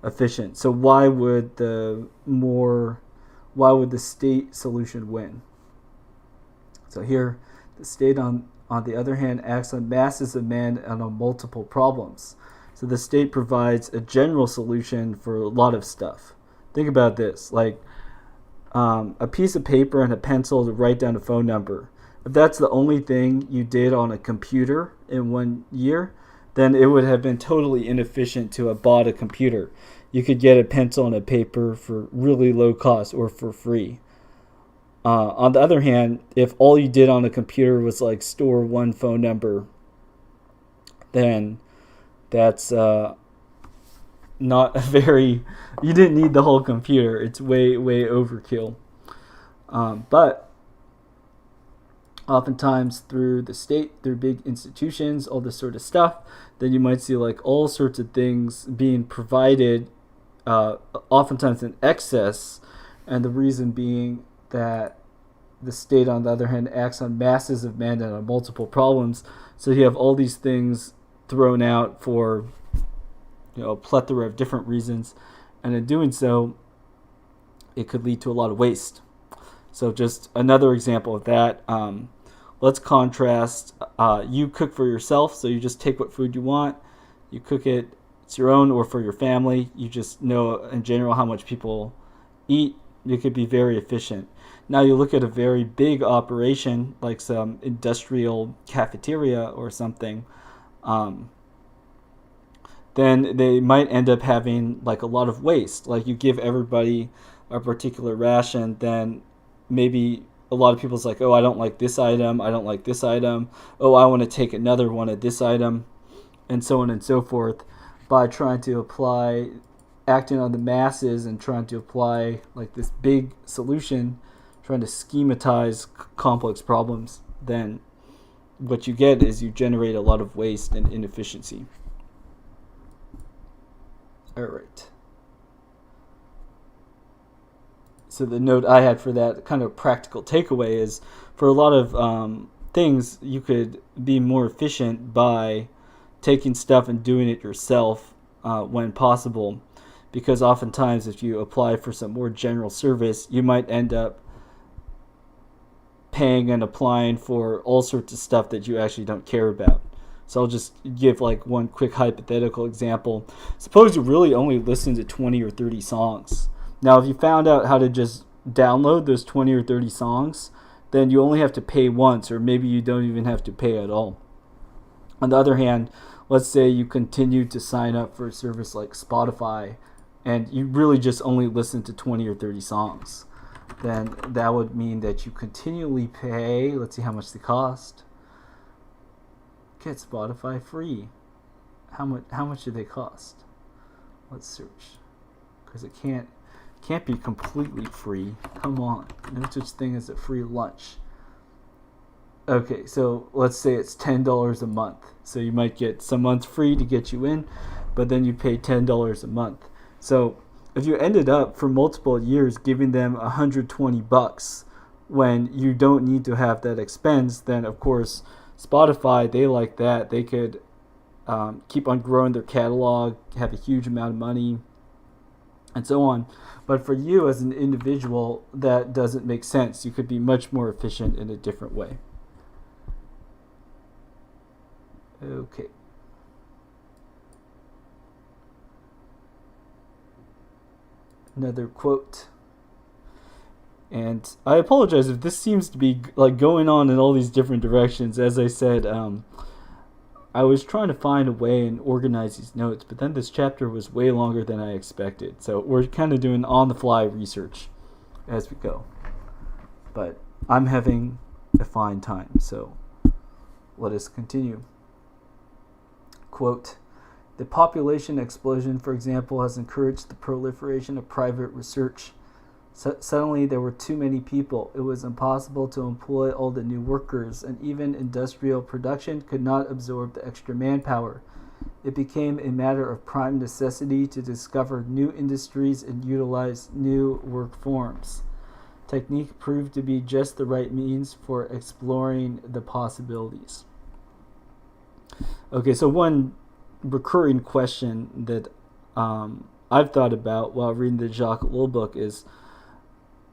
efficient. So why would the state solution win? So here, the state on the other hand acts on masses of men and on multiple problems. So the state provides a general solution for a lot of stuff. Think about this, like a piece of paper and a pencil to write down a phone number. If that's the only thing you did on a computer in 1 year, then it would have been totally inefficient to have bought a computer. You could get a pencil and a paper for really low cost or for free. On the other hand, if all you did on a computer was like store one phone number, then that's not a very, you didn't need the whole computer. It's way overkill. But oftentimes through the state, through big institutions, all this sort of stuff, then you might see like all sorts of things being provided, oftentimes in excess, and the reason being that the state, on the other hand, acts on masses of men and on multiple problems. So you have all these things thrown out for a plethora of different reasons, and in doing so, it could lead to a lot of waste. So just another example of that. let's contrast, you cook for yourself, so you just take what food you want, you cook it, it's your own, or for your family, you just know in general how much people eat. You could be very efficient. Now you look at a very big operation like some industrial cafeteria or something, then they might end up having like a lot of waste. Like you give everybody a particular ration, then maybe a lot of people's like, oh, I don't like this item, I don't like this item, oh, I want to take another one of this item, and so on and so forth, by trying to apply, acting on the masses and trying to apply like this big solution, trying to schematize complex problems. Then what you get is you generate a lot of waste and inefficiency. All right. So the note I had for that kind of practical takeaway is, for a lot of things, you could be more efficient by taking stuff and doing it yourself when possible, because oftentimes if you apply for some more general service, you might end up paying and applying for all sorts of stuff that you actually don't care about. So I'll just give like one quick hypothetical example. Suppose you really only listen to 20 or 30 songs. Now, if you found out how to just download those 20 or 30 songs, then you only have to pay once, or maybe you don't even have to pay at all. On the other hand, let's say you continue to sign up for a service like Spotify, and you really just only listen to 20 or 30 songs. Then that would mean that you continually pay, let's see how much they cost. Get Spotify free. How much do they cost? Let's search, because it can't be completely free. Come on, no such thing as a free lunch. Okay, so let's say it's $10 a month. So you might get some months free to get you in, but then you pay $10 a month. So if you ended up for multiple years giving them $120 when you don't need to have that expense, then of course Spotify, they like that. They could keep on growing their catalog, have a huge amount of money, and so on. But for you as an individual, that doesn't make sense. You could be much more efficient in a different way. Okay. Another quote. And I apologize if this seems to be like going on in all these different directions. As I said, I was trying to find a way and organize these notes, but then this chapter was way longer than I expected. So we're kind of doing on-the-fly research as we go. But I'm having a fine time, so let us continue. Quote, "The population explosion, for example, has encouraged the proliferation of private research. Suddenly there were too many people. It was impossible to employ all the new workers, and even industrial production could not absorb the extra manpower. It became a matter of prime necessity to discover new industries and utilize new work forms. Technique proved to be just the right means for exploring the possibilities." Okay, so one recurring question that I've thought about while reading the Jacques Ellul book is,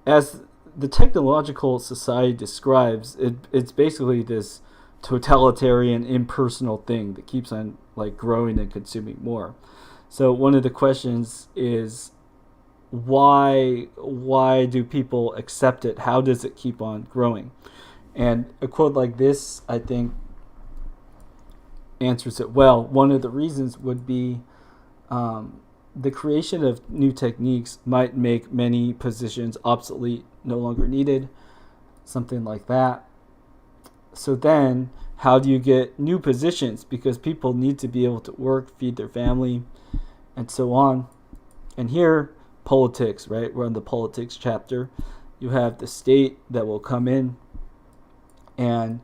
as the technological society describes, it's basically this totalitarian, impersonal thing that keeps on like growing and consuming more. So one of the questions is, why do people accept it? How does it keep on growing? And a quote like this, I think, answers it well. One of the reasons would be the creation of new techniques might make many positions obsolete, no longer needed, something like that. So then, how do you get new positions? Because people need to be able to work, feed their family, and so on. And here, politics, right? We're on the politics chapter. You have the state that will come in, and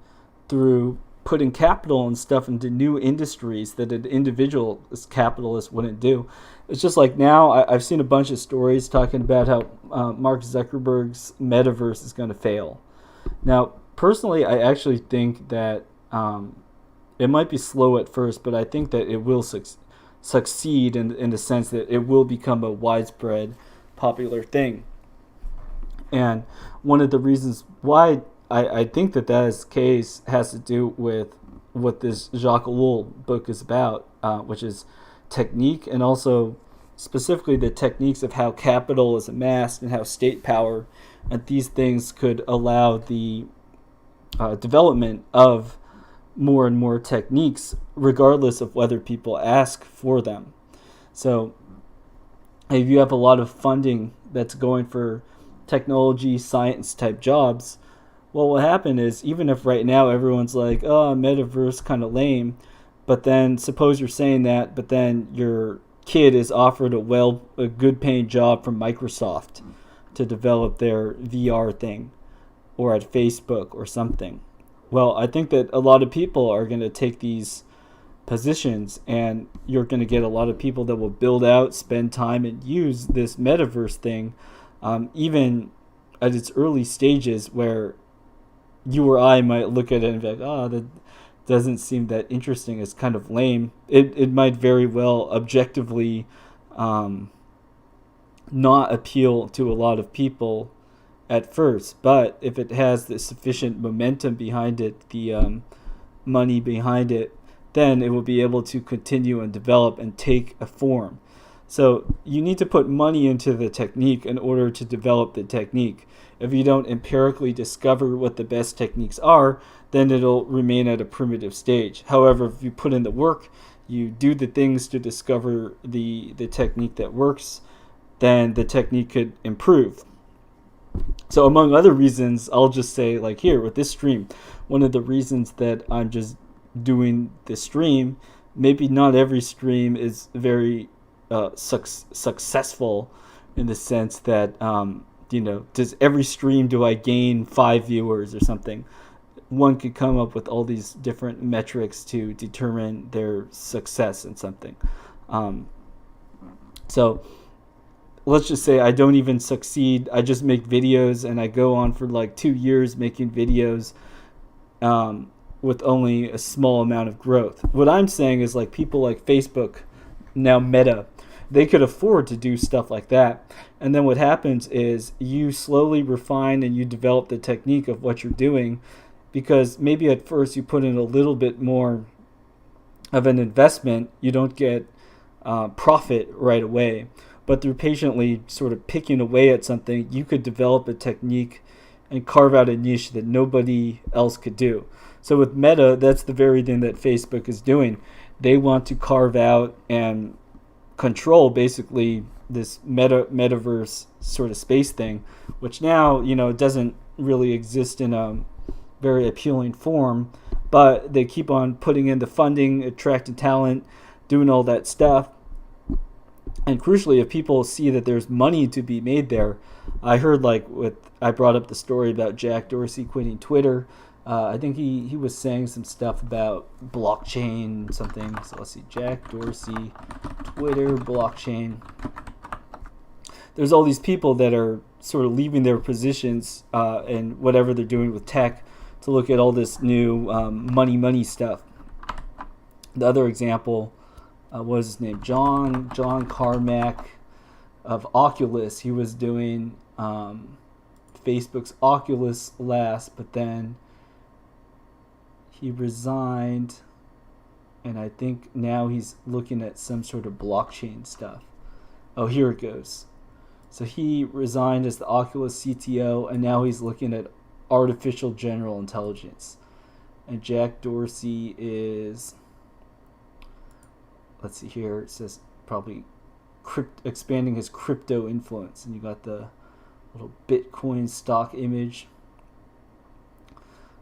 through putting capital and stuff into new industries that an individual capitalist wouldn't do. It's just like now I've seen a bunch of stories talking about how Mark Zuckerberg's metaverse is going to fail. Now, personally, I actually think that it might be slow at first, but I think that it will succeed in the sense that it will become a widespread, popular thing. And one of the reasons why I think that case has to do with what this Jacques Ellul book is about, which is technique, and also specifically the techniques of how capital is amassed and how state power and these things could allow the development of more and more techniques, regardless of whether people ask for them. So if you have a lot of funding that's going for technology, science type jobs, what will happen is, even if right now everyone's like, oh, metaverse kind of lame, but then suppose you're saying that, but then your kid is offered a good paying job from Microsoft to develop their VR thing, or at Facebook or something. Well, I think that a lot of people are going to take these positions, and you're going to get a lot of people that will build out, spend time, and use this metaverse thing, even at its early stages, where you or I might look at it and be like, oh, that doesn't seem that interesting. It's kind of lame. It might very well objectively not appeal to a lot of people at first, but if it has the sufficient momentum behind it, the money behind it, then it will be able to continue and develop and take a form. So you need to put money into the technique in order to develop the technique. If you don't empirically discover what the best techniques are, then it'll remain at a primitive stage. However, if you put in the work, you do the things to discover the technique that works, then the technique could improve. So among other reasons, I'll just say, like here with this stream, one of the reasons that I'm just doing this stream, maybe not every stream is very successful in the sense that, does every stream, do I gain 5 viewers or something? One could come up with all these different metrics to determine their success in something. So let's just say I don't even succeed. I just make videos and I go on for like 2 years making videos with only a small amount of growth. What I'm saying is, like, people like Facebook, now Meta, they could afford to do stuff like that. And then what happens is you slowly refine and you develop the technique of what you're doing, because maybe at first you put in a little bit more of an investment. You don't get profit right away. But through patiently sort of picking away at something, you could develop a technique and carve out a niche that nobody else could do. So with Meta, that's the very thing that Facebook is doing. They want to carve out and control basically this metaverse sort of space thing, which now, doesn't really exist in a very appealing form, but they keep on putting in the funding, attracting talent, doing all that stuff. And crucially, if people see that there's money to be made there, I heard, I brought up the story about Jack Dorsey quitting Twitter. I think he was saying some stuff about blockchain something. So let's see, Jack Dorsey, Twitter, blockchain. There's all these people that are sort of leaving their positions and whatever they're doing with tech to look at all this new money stuff. The other example was his name, John Carmack of Oculus. He was doing Facebook's Oculus last, but then he resigned, and I think now he's looking at some sort of blockchain stuff. Oh, here it goes. So he resigned as the Oculus CTO, and now he's looking at artificial general intelligence. And Jack Dorsey is, let's see here, it says probably expanding his crypto influence. And you got the little Bitcoin stock image.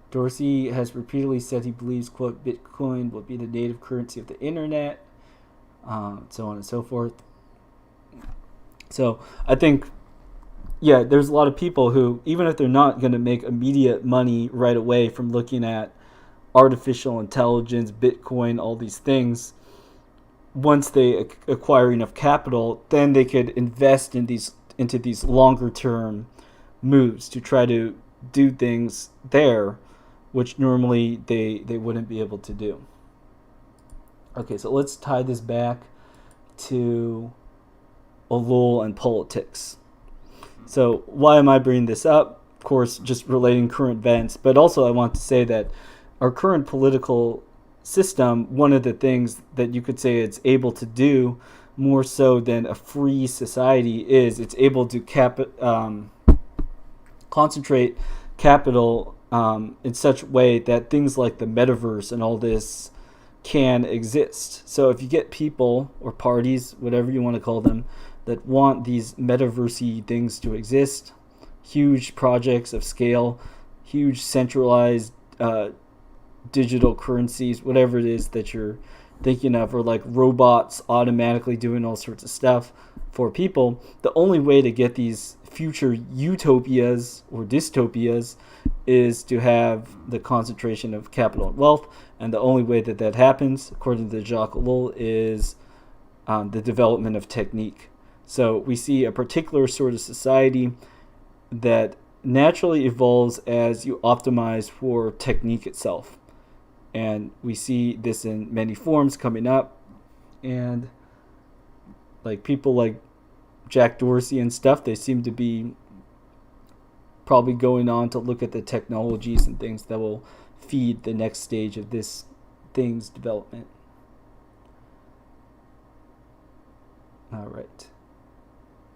Dorsey has repeatedly said he believes, quote, Bitcoin will be the native currency of the internet, so on and so forth. So I think, there's a lot of people who, even if they're not going to make immediate money right away from looking at artificial intelligence, Bitcoin, all these things, once they acquire enough capital, then they could invest into these longer term moves to try to do things there, which normally they wouldn't be able to do. Okay, so let's tie this back to Ellul and politics. So why am I bringing this up? of course, just relating current events, but also I want to say that our current political system, one of the things that you could say it's able to do more so than a free society is it's able to concentrate capital in such a way that things like the metaverse and all this can exist. So if you get people or parties, whatever you want to call them, that want these metaverse-y things to exist, huge projects of scale, huge centralized digital currencies, whatever it is that you're thinking of, or like robots automatically doing all sorts of stuff for people, the only way to get these future utopias or dystopias is to have the concentration of capital and wealth. And the only way that that happens, according to Jacques Ellul, is the development of technique. So we see a particular sort of society that naturally evolves as you optimize for technique itself. And we see this in many forms coming up. And like people like Jack Dorsey and stuff, they seem to be probably going on to look at the technologies and things that will feed the next stage of this thing's development. All right.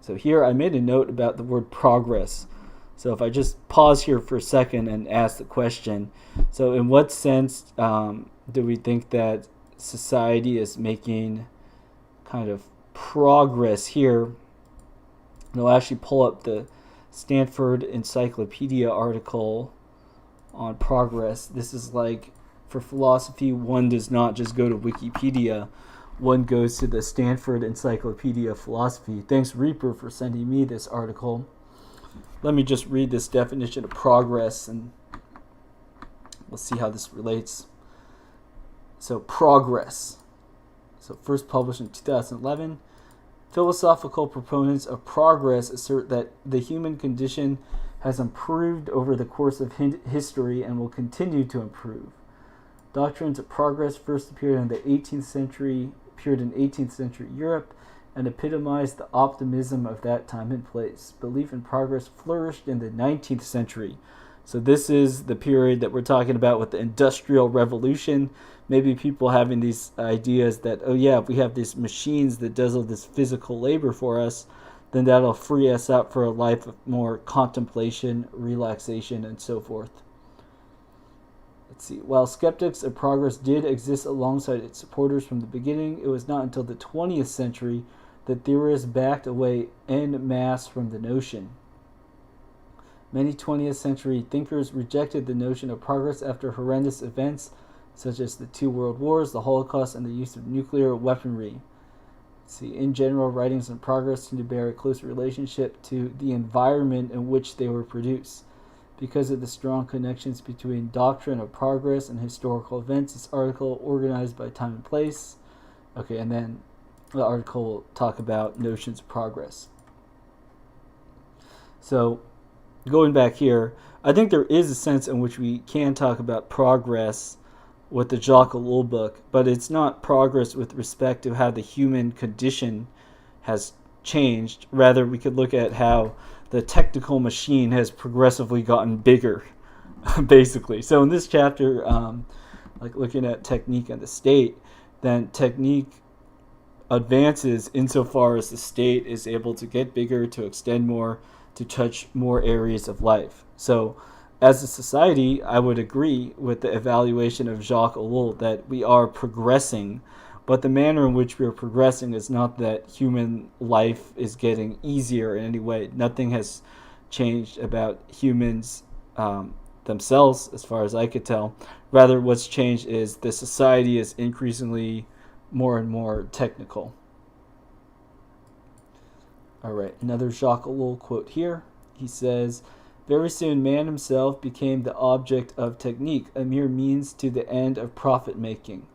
So here I made a note about the word progress. So if I just pause here for a second and ask the question, so in what sense do we think that society is making kind of progress here? And I'll actually pull up the Stanford Encyclopedia article on progress. This is like, for philosophy, one does not just go to Wikipedia. One goes to the Stanford Encyclopedia of Philosophy. Thanks, Reaper, for sending me this article. Let me just read this definition of progress, and we'll see how this relates. So, progress. So, first published in 2011. Philosophical proponents of progress assert that the human condition has improved over the course of history and will continue to improve. Doctrines of progress first appeared in 18th century Europe and epitomized the optimism of that time and place. Belief in progress flourished in the 19th century. So this is the period that we're talking about with the Industrial Revolution. Maybe people having these ideas that, oh yeah, if we have these machines that does all this physical labor for us, then that'll free us up for a life of more contemplation, relaxation, and so forth. Let's see. While skeptics of progress did exist alongside its supporters from the beginning, it was not until the 20th century that theorists backed away en masse from the notion. Many 20th century thinkers rejected the notion of progress after horrendous events such as the 2 world wars, the Holocaust, and the use of nuclear weaponry. See, in general, writings on progress tend to bear a close relationship to the environment in which they were produced. Because of the strong connections between doctrine of progress and historical events, this article organized by time and place. Okay, and then the article will talk about notions of progress. So, going back here, I think there is a sense in which we can talk about progress with the Jacques Ellul book, but it's not progress with respect to how the human condition has changed. Rather, we could look at how the technical machine has progressively gotten bigger, basically. So in this chapter, like looking at technique and the state, then technique advances insofar as the state is able to get bigger, to extend more, to touch more areas of life. So as a society, I would agree with the evaluation of Jacques Ellul that we are progressing, but the manner in which we are progressing is not that human life is getting easier in any way. Nothing has changed about humans themselves, as far as I could tell. Rather, what's changed is the society is increasingly more and more technical. All right, another Jacques Ellul quote here. He says, "Very soon man himself became the object of technique, a mere means to the end of profit-making.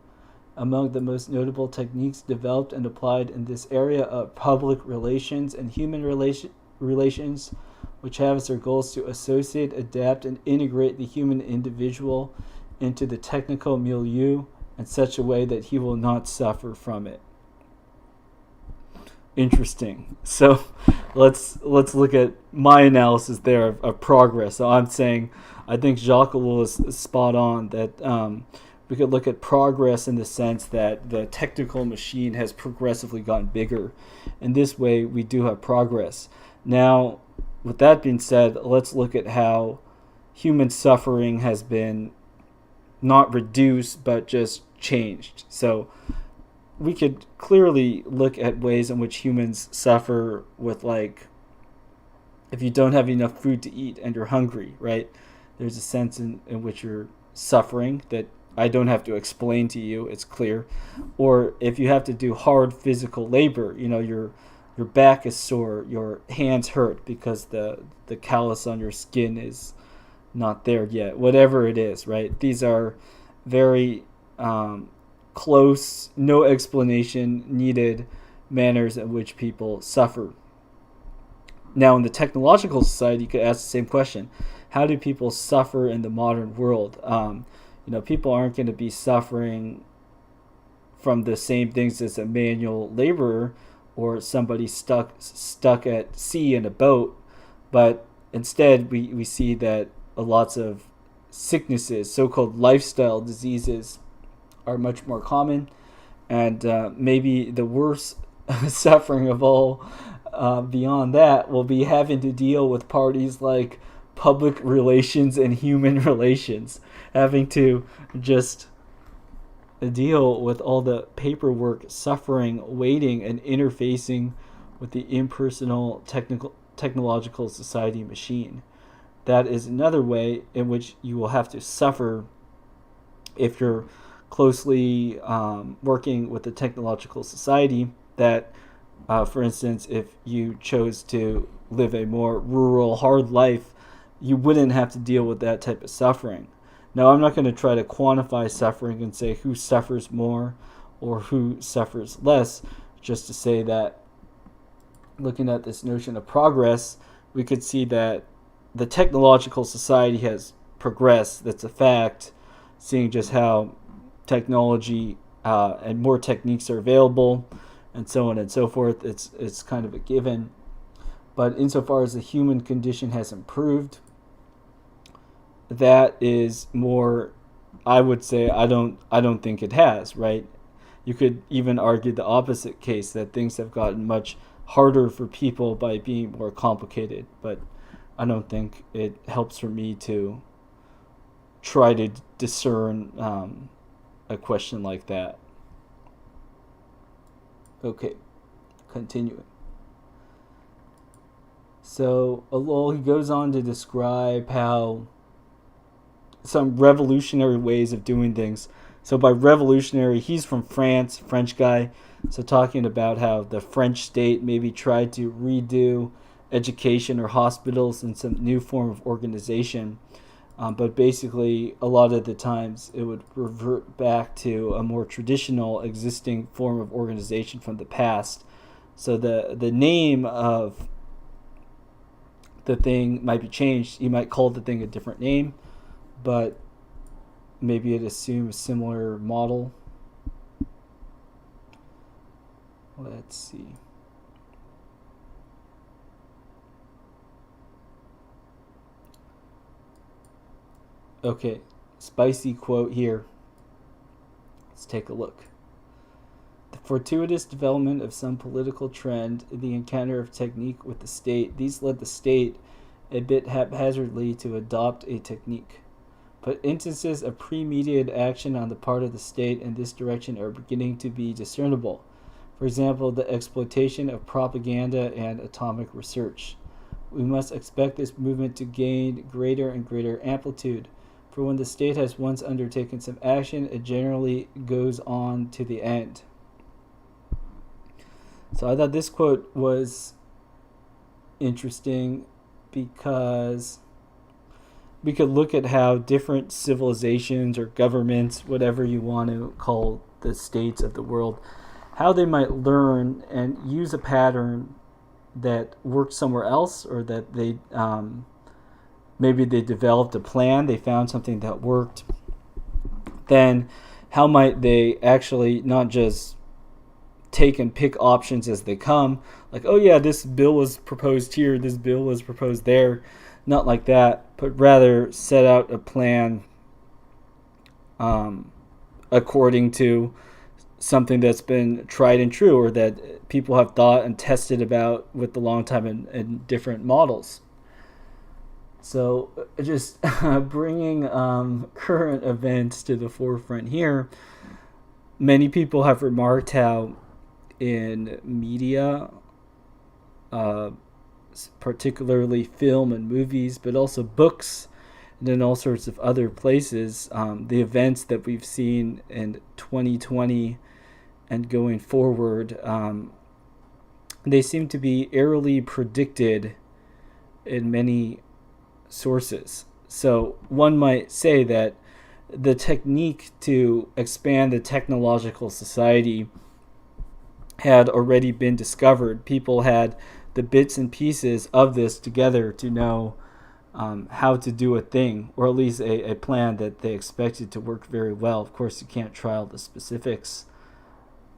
Among the most notable techniques developed and applied in this area are public relations and human relations, which have as their goals to associate, adapt, and integrate the human individual into the technical milieu in such a way that he will not suffer from it." interesting. So let's look at my analysis there of progress. So I'm saying I think Jacques Ellul is spot on that we could look at progress in the sense that the technical machine has progressively gotten bigger. And this way we do have progress. Now, with that being said, let's look at how human suffering has been not reduced but just changed. So we could clearly look at ways in which humans suffer with, like, if you don't have enough food to eat and you're hungry, right? There's a sense in which you're suffering that I don't have to explain to you. It's clear. Or if you have to do hard physical labor, your back is sore, your hands hurt because the callus on your skin is not there yet. Whatever it is, right? These are very close, no explanation needed manners in which people suffer. Now, in the technological society, you could ask the same question. How do people suffer in the modern world? People aren't going to be suffering from the same things as a manual laborer or somebody stuck at sea in a boat, but instead we see that lots of sicknesses, so-called lifestyle diseases, are much more common, and maybe the worst suffering of all beyond that will be having to deal with parties like public relations and human relations, having to just deal with all the paperwork, suffering, waiting, and interfacing with the impersonal technological society machine. That is another way in which you will have to suffer if you're closely working with the technological society. That, for instance, if you chose to live a more rural, hard life, you wouldn't have to deal with that type of suffering. Now, I'm not going to try to quantify suffering and say who suffers more or who suffers less, just to say that looking at this notion of progress, we could see that the technological society has progressed. That's a fact, seeing just how technology and more techniques are available and so on and so forth. It's kind of a given. But insofar as the human condition has improved, that is more, I would say, I don't think it has, right? You could even argue the opposite case, that things have gotten much harder for people by being more complicated, but I don't think it helps for me to try to discern a question like that. Okay, continuing. So Ellul, he goes on to describe how some revolutionary ways of doing things. So by revolutionary, he's from France, French guy. So talking about how the French state maybe tried to redo education or hospitals in some new form of organization. But basically, a lot of the times it would revert back to a more traditional existing form of organization from the past. So the name of the thing might be changed. You might call the thing a different name, but maybe it assumes a similar model. Let's see. Okay, spicy quote here. Let's take a look. The fortuitous development of some political trend, the encounter of technique with the state, these led the state, a bit haphazardly, to adopt a technique. But instances of premeditated action on the part of the state in this direction are beginning to be discernible. For example, the exploitation of propaganda and atomic research. We must expect this movement to gain greater and greater amplitude, for when the state has once undertaken some action, it generally goes on to the end. So I thought this quote was interesting because we could look at how different civilizations or governments, whatever you want to call the states of the world, how they might learn and use a pattern that worked somewhere else, or that they maybe they developed a plan, they found something that worked. Then how might they actually not just take and pick options as they come. Like, oh yeah, this bill was proposed here, this bill was proposed there. Not like that, but rather set out a plan according to something that's been tried and true, or that people have thought and tested about with the long time in different models. So just bringing current events to the forefront here, many people have remarked how in media, particularly film and movies, but also books and in all sorts of other places, the events that we've seen in 2020 and going forward, they seem to be airily predicted in many sources. So one might say that the technique to expand the technological society had already been discovered. People had the bits and pieces of this together to know how to do a thing, or at least a plan that they expected to work very well. Of course, you can't trial the specifics.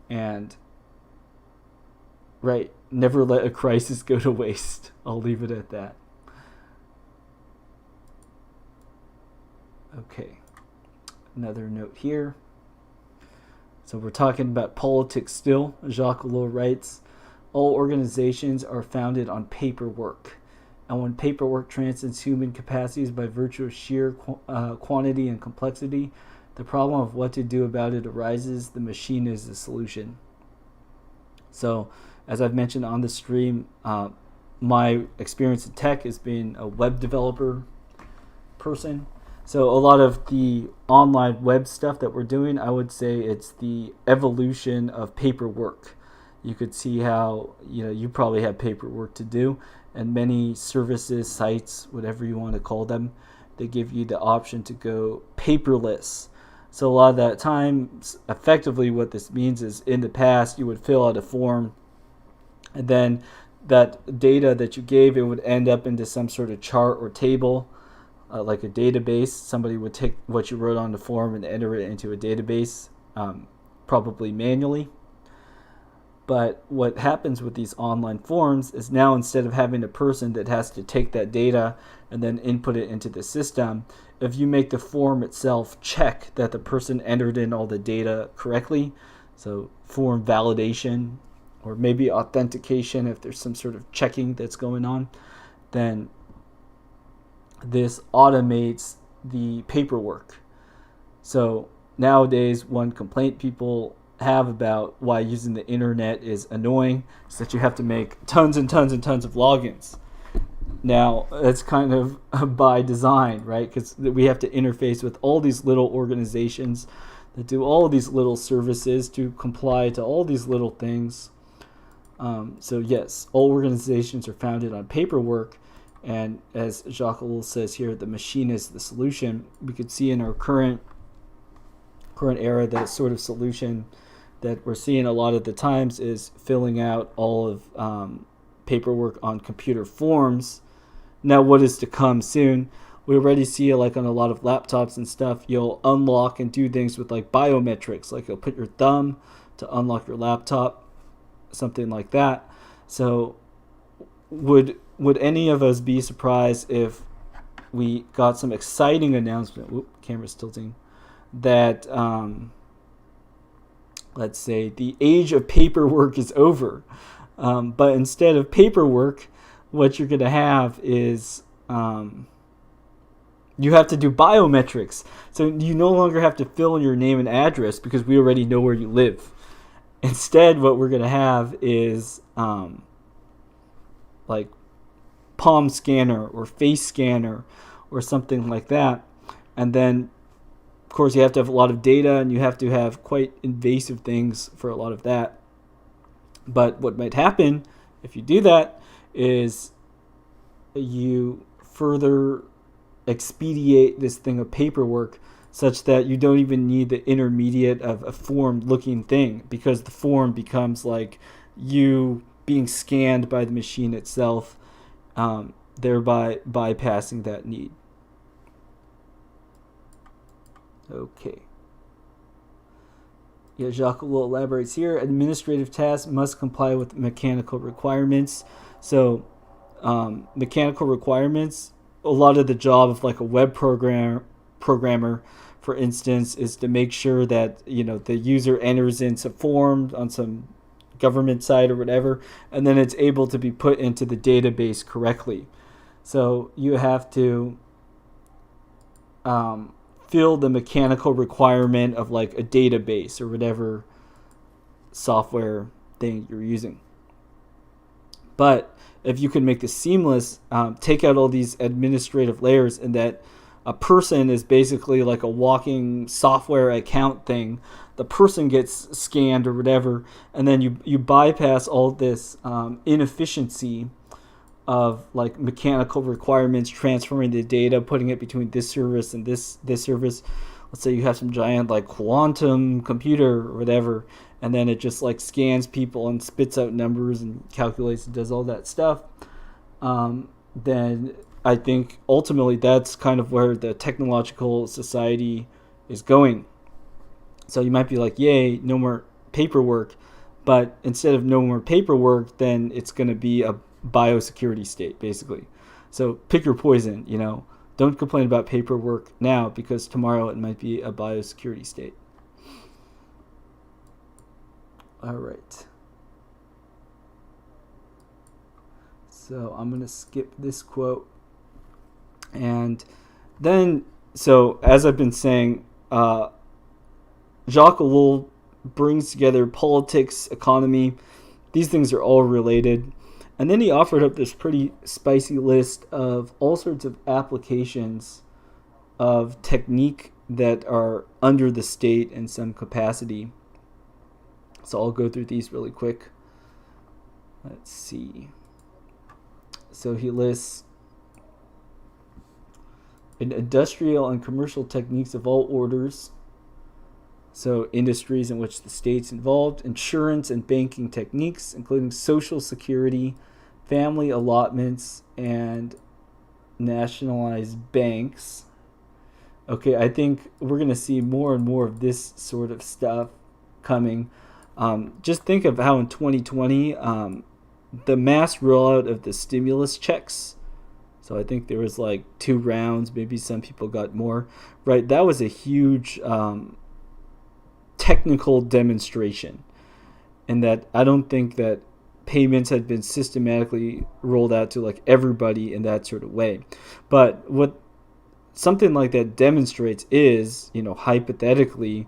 And, right, never let a crisis go to waste. I'll leave it at that. Okay, another note here. So we're talking about politics still. Jacques Ellul writes, all organizations are founded on paperwork. And when paperwork transcends human capacities by virtue of sheer quantity and complexity, the problem of what to do about it arises. The machine is the solution. So, as I've mentioned on the stream, my experience in tech has been a web developer person. So a lot of the online web stuff that we're doing, I would say it's the evolution of paperwork. You could see how, you probably have paperwork to do, and many services, sites, whatever you want to call them, they give you the option to go paperless. So a lot of that time, effectively what this means is, in the past, you would fill out a form, and then that data that you gave, it would end up into some sort of chart or table, like a database. Somebody would take what you wrote on the form and enter it into a database, probably manually. But what happens with these online forms is now, instead of having a person that has to take that data and then input it into the system, if you make the form itself check that the person entered in all the data correctly, so form validation or maybe authentication, if there's some sort of checking that's going on, then this automates the paperwork. So nowadays, one complaint people have about why using the internet is annoying is that you have to make tons and tons and tons of logins. Now, that's kind of by design, right? Because we have to interface with all these little organizations that do all of these little services to comply to all these little things. So yes, all organizations are founded on paperwork. And as Jacques Ellul says here, the machine is the solution. We could see in our current era, that sort of solution that we're seeing a lot of the times is filling out all of paperwork on computer forms. Now, what is to come soon? We already see, like on a lot of laptops and stuff, you'll unlock and do things with like biometrics, like you'll put your thumb to unlock your laptop, something like that. So would any of us be surprised if we got some exciting announcement? Whoop, camera's tilting. That let's say the age of paperwork is over, but instead of paperwork, what you're going to have is you have to do biometrics. So you no longer have to fill in your name and address because we already know where you live. Instead, what we're going to have is like palm scanner or face scanner or something like that. And then, of course, you have to have a lot of data, and you have to have quite invasive things for a lot of that. But what might happen if you do that is you further expedite this thing of paperwork such that you don't even need the intermediate of a form-looking thing, because the form becomes like you being scanned by the machine itself, thereby bypassing that need. Okay. Jacques Ellul elaborates here. Administrative tasks must comply with mechanical requirements. So, mechanical requirements, a lot of the job of like a web programmer, for instance, is to make sure that the user enters in some form on some government site or whatever, and then it's able to be put into the database correctly. So you have to fill the mechanical requirement of like a database or whatever software thing you're using. But if you can make this seamless, take out all these administrative layers, and that a person is basically like a walking software account thing. The person gets scanned or whatever, and then you bypass all this inefficiency of like mechanical requirements, transferring the data, putting it between this service and this service. Let's say you have some giant like quantum computer or whatever, and then it just like scans people and spits out numbers and calculates and does all that stuff. Then I think ultimately that's kind of where the technological society is going. So you might be like, yay, no more paperwork. But instead of no more paperwork, then it's going to be a biosecurity state, basically. So pick your poison, Don't complain about paperwork now, because tomorrow it might be a biosecurity state. All right. So I'm going to skip this quote. And then, so as I've been saying, Jacques Ellul brings together politics, economy. These things are all related. And then he offered up this pretty spicy list of all sorts of applications of technique that are under the state in some capacity. So I'll go through these really quick. Let's see. So he lists industrial and commercial techniques of all orders. So industries in which the state's involved, insurance and banking techniques, including social security, family allotments, and nationalized banks. Okay, I think we're going to see more and more of this sort of stuff coming. Just think of how in 2020, the mass rollout of the stimulus checks. So I think there was like 2 rounds, maybe some people got more, right? That was a huge technical demonstration, and that I don't think that payments had been systematically rolled out to like everybody in that sort of way. But what something like that demonstrates is, hypothetically,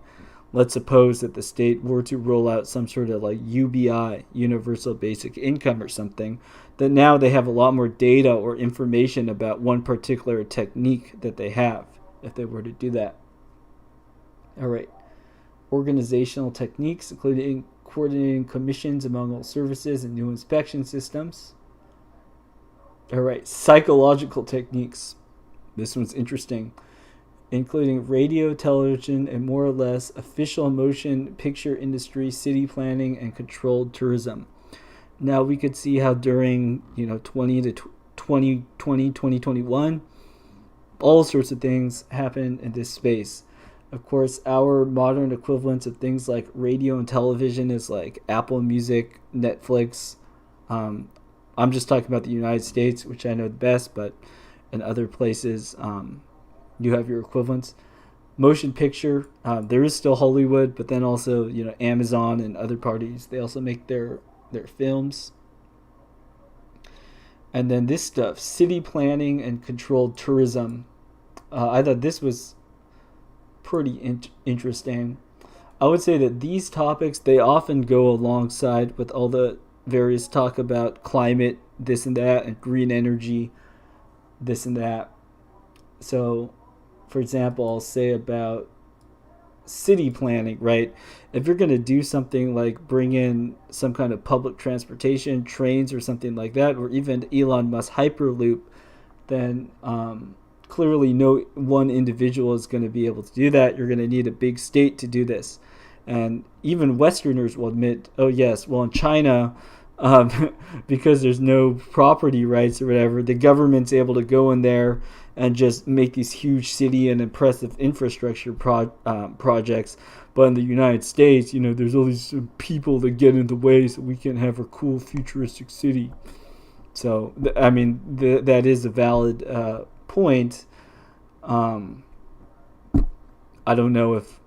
let's suppose that the state were to roll out some sort of like UBI, universal basic income or something, that now they have a lot more data or information about one particular technique that they have if they were to do that. All right. Organizational techniques, including coordinating commissions among all services and new inspection systems. All right. Psychological techniques. This one's interesting. Including radio, television, and more or less official motion picture industry, city planning, and controlled tourism. Now we could see how during 2021, all sorts of things happen in this space. Of course, our modern equivalents of things like radio and television is like Apple Music, Netflix. I'm just talking about the United States, which I know the best, but in other places, you have your equivalents. Motion picture, there is still Hollywood, but then also Amazon and other parties, they also make their films. And then this stuff, city planning and controlled tourism. I thought this was pretty interesting. I would say that these topics, they often go alongside with all the various talk about climate, this and that, and green energy, this and that. So, for example, I'll say about city planning, right? If you're going to do something like bring in some kind of public transportation, trains or something like that, or even Elon Musk Hyperloop, then clearly no one individual is going to be able to do that. You're going to need a big state to do this. And even Westerners will admit, oh yes, well in China, because there's no property rights or whatever, the government's able to go in there and just make these huge city and impressive infrastructure projects. But in the United States, there's all these people that get in the way so we can have a cool futuristic city. So, that is a valid point. I don't know if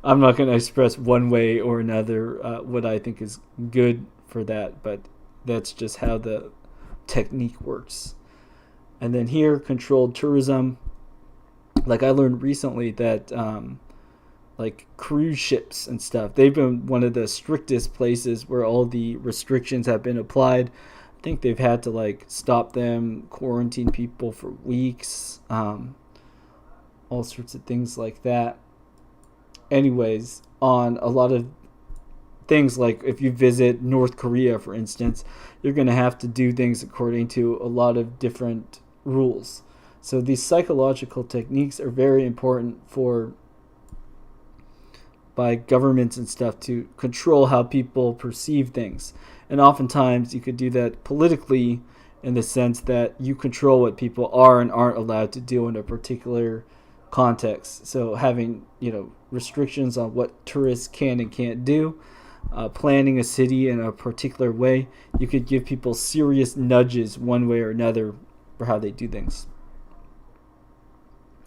I'm not going to express one way or another what I think is good for that, but that's just how the technique works. And then here, controlled tourism. Like I learned recently that like cruise ships and stuff, they've been one of the strictest places where all the restrictions have been applied. I think they've had to like stop them, quarantine people for weeks, all sorts of things like that. Anyways, on a lot of things, like if you visit North Korea, for instance, you're going to have to do things according to a lot of different rules. So these psychological techniques are very important by governments and stuff to control how people perceive things. And oftentimes you could do that politically, in the sense that you control what people are and aren't allowed to do in a particular context. So having, restrictions on what tourists can and can't do, planning a city in a particular way, you could give people serious nudges one way or another for how they do things.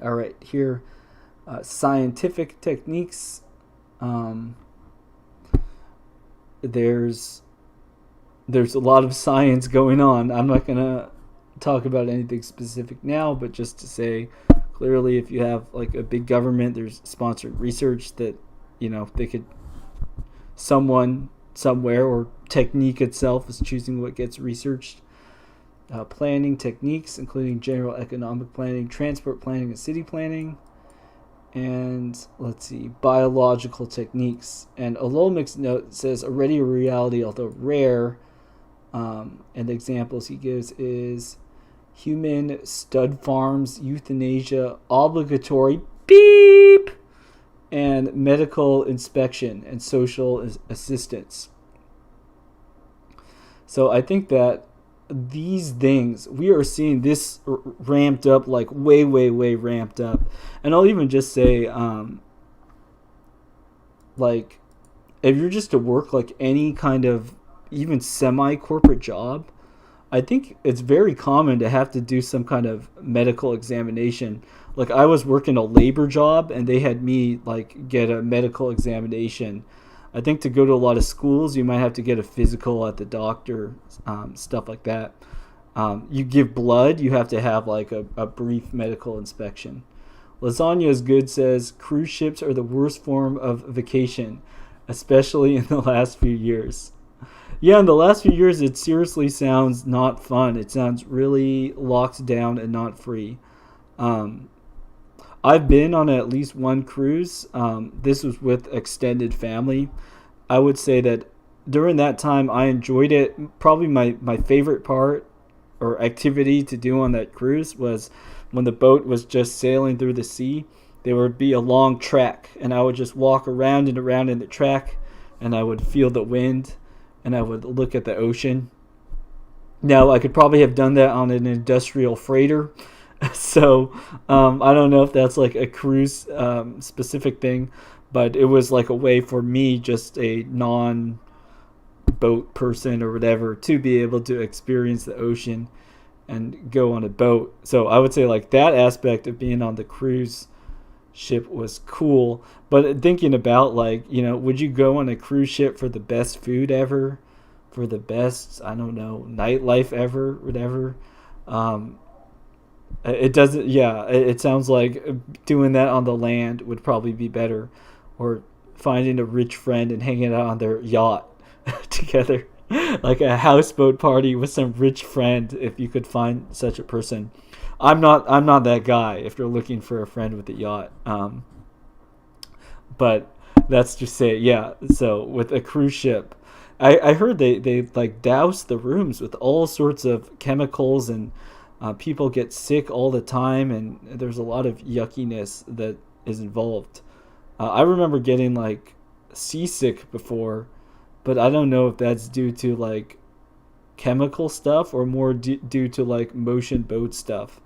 All right, here, scientific techniques. There's a lot of science going on. I'm not going to talk about anything specific now, but just to say, clearly, if you have like a big government, there's sponsored research that, they could, someone somewhere, or technique itself is choosing what gets researched. Planning techniques, including general economic planning, transport planning, and city planning. And let's see, biological techniques. And Ellul makes note, says already a reality, although rare. And the examples he gives is human stud farms, euthanasia, obligatory beep, and medical inspection and social assistance. So I think that these things, we are seeing this ramped up, like way, way, way ramped up. And I'll even just say, like, if you're just to work like any kind of even semi-corporate job, I think it's very common to have to do some kind of medical examination. Like I was working a labor job and they had me like get a medical examination. I think to go to a lot of schools, you might have to get a physical at the doctor, stuff like that. You give blood, you have to have like a brief medical inspection. Lasagna is Good says, cruise ships are the worst form of vacation, especially in the last few years. Yeah, in the last few years, it seriously sounds not fun. It sounds really locked down and not free. I've been on at least one cruise. This was with extended family. I would say that during that time, I enjoyed it. Probably my favorite part or activity to do on that cruise was when the boat was just sailing through the sea. There would be a long track, and I would just walk around and around in the track, and I would feel the wind, and I would look at the ocean. Now, I could probably have done that on an industrial freighter. So I don't know if that's like a cruise specific thing, but it was like a way for me, just a non-boat person or whatever, to be able to experience the ocean and go on a boat. So I would say like that aspect of being on the cruise ship was cool. But thinking about like, would you go on a cruise ship for the best food ever, for the best, I don't know, nightlife ever, whatever? It doesn't, yeah, it sounds like doing that on the land would probably be better, or finding a rich friend and hanging out on their yacht together, like a houseboat party with some rich friend, if you could find such a person. I'm not that guy if you're looking for a friend with a yacht. But that's just say, yeah. So with a cruise ship, I heard they like douse the rooms with all sorts of chemicals, and people get sick all the time, and there's a lot of yuckiness that is involved. I remember getting like seasick before, but I don't know if that's due to like chemical stuff or more due to like motion boat stuff.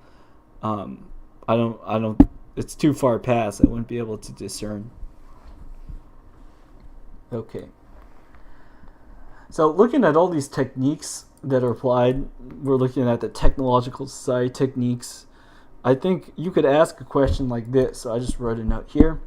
I don't. It's too far past. I wouldn't be able to discern. Okay. So looking at all these techniques that are applied, we're looking at the technological society techniques. I think you could ask a question like this. So I just wrote a note here.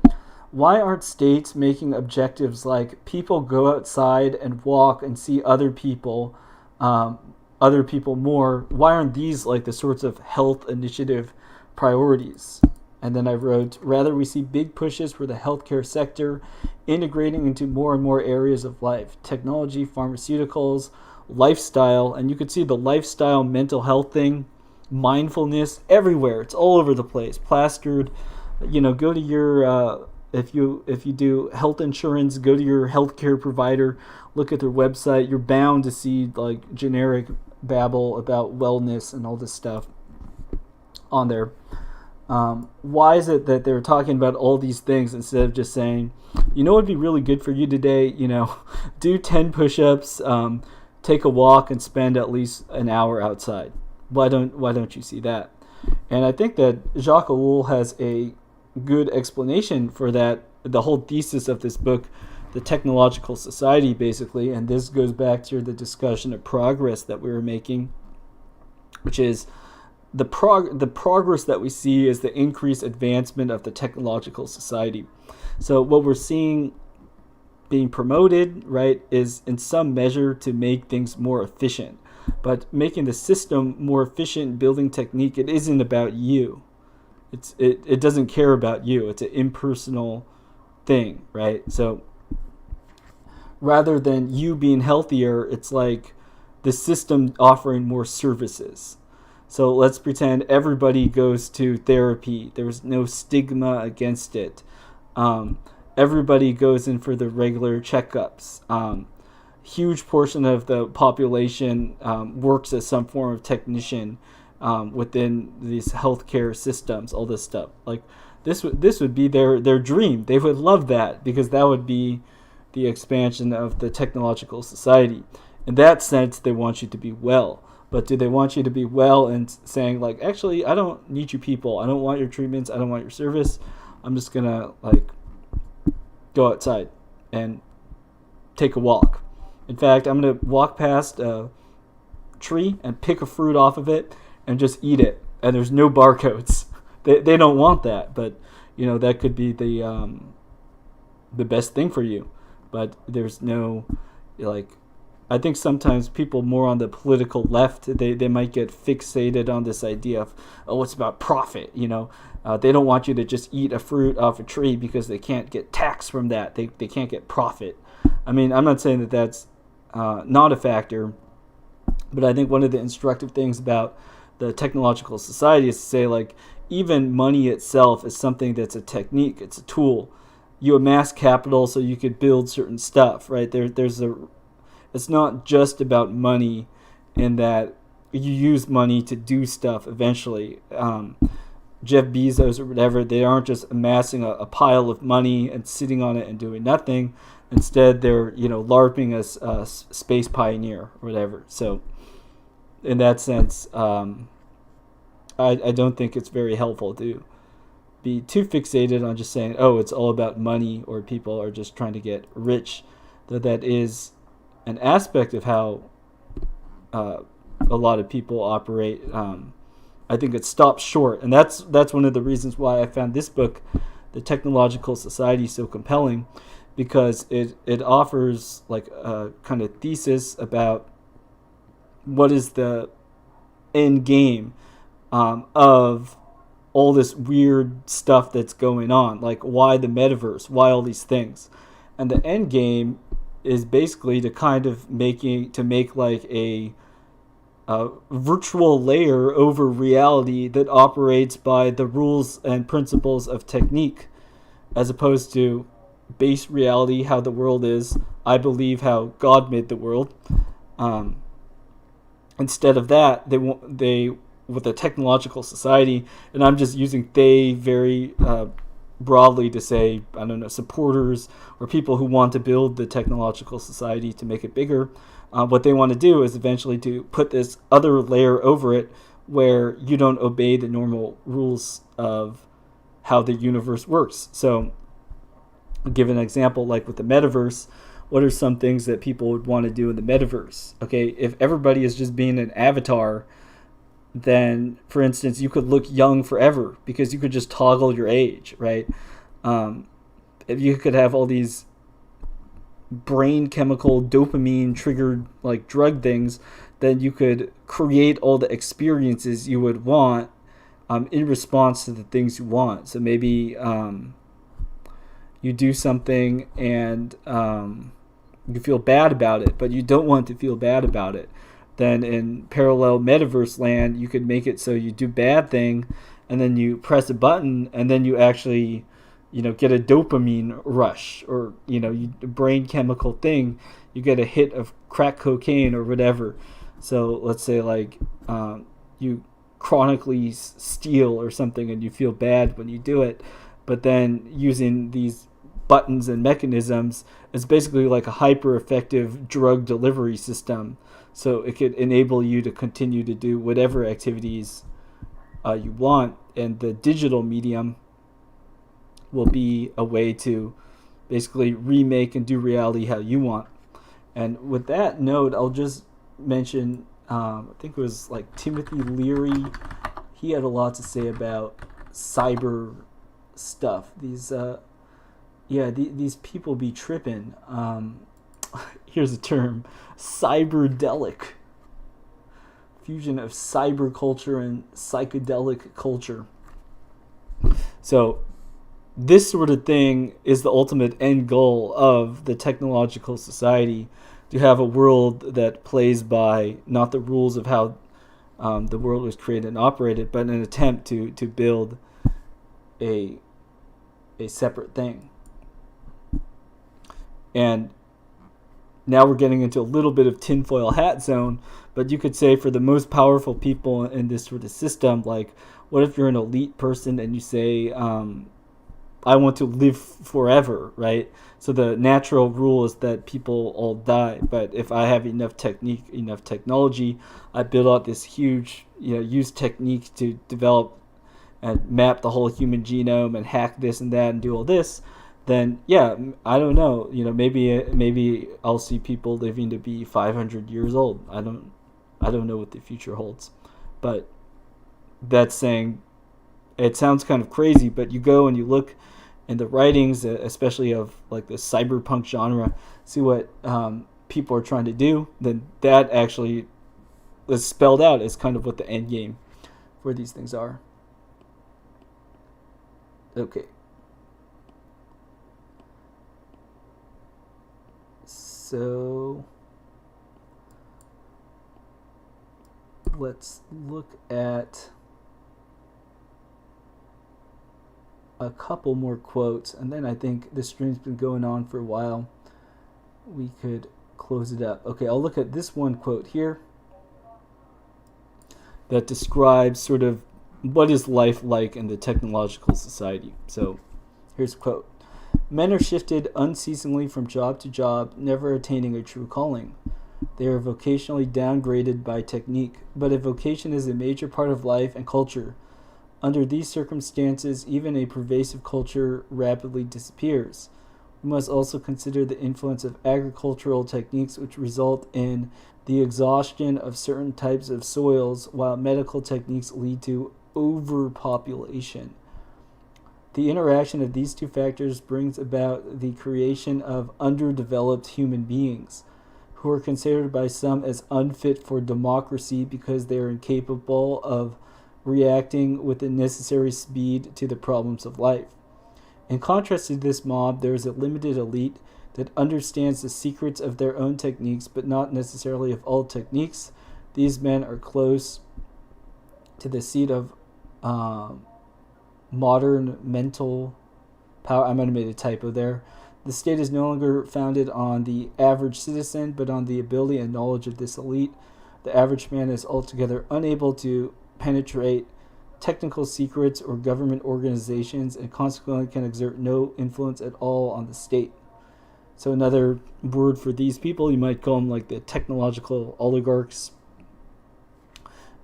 Why aren't states making objectives like people go outside and walk and see other people more? Why aren't these like the sorts of health initiative priorities? And then I wrote, rather we see big pushes for the healthcare sector integrating into more and more areas of life, technology, pharmaceuticals, lifestyle, and you could see the lifestyle, mental health thing, mindfulness everywhere. It's all over the place, plastered. Go to your if you do health insurance, go to your healthcare provider, look at their website. You're bound to see like generic babble about wellness and all this stuff on there. Why is it that they're talking about all these things instead of just saying, what would be really good for you today? Do 10 push-ups, take a walk, and spend at least an hour outside. Why don't you see that? And I think that Jacques Ellul has a good explanation for that. The whole thesis of this book, the Technological Society, basically, and this goes back to the discussion of progress that we were making, which is the progress that we see is the increased advancement of the technological society. So what we're seeing being promoted, right, is in some measure to make things more efficient. But making the system more efficient, building technique, it isn't about you. It doesn't care about you. It's an impersonal thing, right? So rather than you being healthier, it's like the system offering more services. So let's pretend everybody goes to therapy. There's no stigma against it. Everybody goes in for the regular checkups. Huge portion of the population works as some form of technician within these healthcare systems. All this stuff, like this would be their dream. They would love that because that would be the expansion of the technological society. In that sense, they want you to be well. But do they want you to be well and saying, like, actually, I don't need you people. I don't want your treatments. I don't want your service. I'm just going to, like, go outside and take a walk. In fact, I'm going to walk past a tree and pick a fruit off of it and just eat it. And there's no barcodes. They don't want that. But, that could be the best thing for you. But there's no, like... I think sometimes people more on the political left, they might get fixated on this idea of, it's about profit, They don't want you to just eat a fruit off a tree because they can't get tax from that. They can't get profit. I mean, I'm not saying that that's not a factor, but I think one of the instructive things about the technological society is to say, like, even money itself is something that's a technique. It's a tool. You amass capital so you could build certain stuff, right? It's not just about money in that you use money to do stuff eventually. Jeff Bezos or whatever, they aren't just amassing a pile of money and sitting on it and doing nothing. Instead, they're, LARPing as a space pioneer or whatever. So in that sense, I don't think it's very helpful to be too fixated on just saying, it's all about money or people are just trying to get rich. That is an aspect of how a lot of people operate. I think it stops short, and that's one of the reasons why I found this book, The Technological Society, so compelling, because it offers like a kind of thesis about what is the end game of all this weird stuff that's going on, like why the metaverse, why all these things, and the end game is basically to kind of make like a virtual layer over reality that operates by the rules and principles of technique, as opposed to base reality, how the world is. I believe how God made the world. Instead of that, they with a technological society, and I'm just using they very broadly to say, I don't know, supporters or people who want to build the technological society to make it bigger. What they want to do is eventually to put this other layer over it, where you don't obey the normal rules of how the universe works. So, I'll give an example like with the metaverse. What are some things that people would want to do in the metaverse? Okay, if everybody is just being an avatar, then, for instance, you could look young forever because you could just toggle your age, right? Um, if you could have all these brain chemical dopamine triggered like drug things, then you could create all the experiences you would want in response to the things you want. So maybe you do something and you feel bad about it, but you don't want to feel bad about it. Then in parallel metaverse land, you could make it so you do bad thing, and then you press a button, and then you actually, get a dopamine rush, or a brain chemical thing. You get a hit of crack cocaine or whatever. So let's say like you chronically steal or something, and you feel bad when you do it, but then using these buttons and mechanisms, it's basically like a hyper effective drug delivery system. So it could enable you to continue to do whatever activities you want. And the digital medium will be a way to basically remake and do reality how you want. And with that note, I'll just mention, I think it was like Timothy Leary. He had a lot to say about cyber stuff. These people be tripping. Here's a term: cyberdelic. Fusion of cyber culture and psychedelic culture. So this sort of thing is the ultimate end goal of the technological society, to have a world that plays by not the rules of how the world was created and operated, but an attempt to build a separate thing. And now we're getting into a little bit of tinfoil hat zone, but you could say for the most powerful people in this sort of system, like, what if you're an elite person and you say, I want to live forever, right? So the natural rule is that people all die, but if I have enough technology, I build out this huge, use technique to develop and map the whole human genome and hack this and that and do all this, then I don't know, maybe I'll see people living to be 500 years old. I don't know what the future holds, but that's saying, it sounds kind of crazy, but you go and you look in the writings, especially of like the cyberpunk genre, see what people are trying to do, then that actually is spelled out as kind of what the end game for these things are. Okay. So let's look at a couple more quotes, and then I think the stream's been going on for a while. We could close it up. Okay, I'll look at this one quote here that describes sort of what is life like in the technological society. So here's a quote. Men are shifted unceasingly from job to job, never attaining a true calling. They are vocationally downgraded by technique, but if vocation is a major part of life and culture, under these circumstances, even a pervasive culture rapidly disappears. We must also consider the influence of agricultural techniques, which result in the exhaustion of certain types of soils, while medical techniques lead to overpopulation. The interaction of these two factors brings about the creation of underdeveloped human beings, who are considered by some as unfit for democracy because they are incapable of reacting with the necessary speed to the problems of life. In contrast to this mob, there is a limited elite that understands the secrets of their own techniques, but not necessarily of all techniques. These men are close to the seat of modern mental power. I might have made a typo there. The state is no longer founded on the average citizen, but on the ability and knowledge of this elite. The average man is altogether unable to penetrate technical secrets or government organizations, and consequently can exert no influence at all on the state. So another word for these people, you might call them like the technological oligarchs.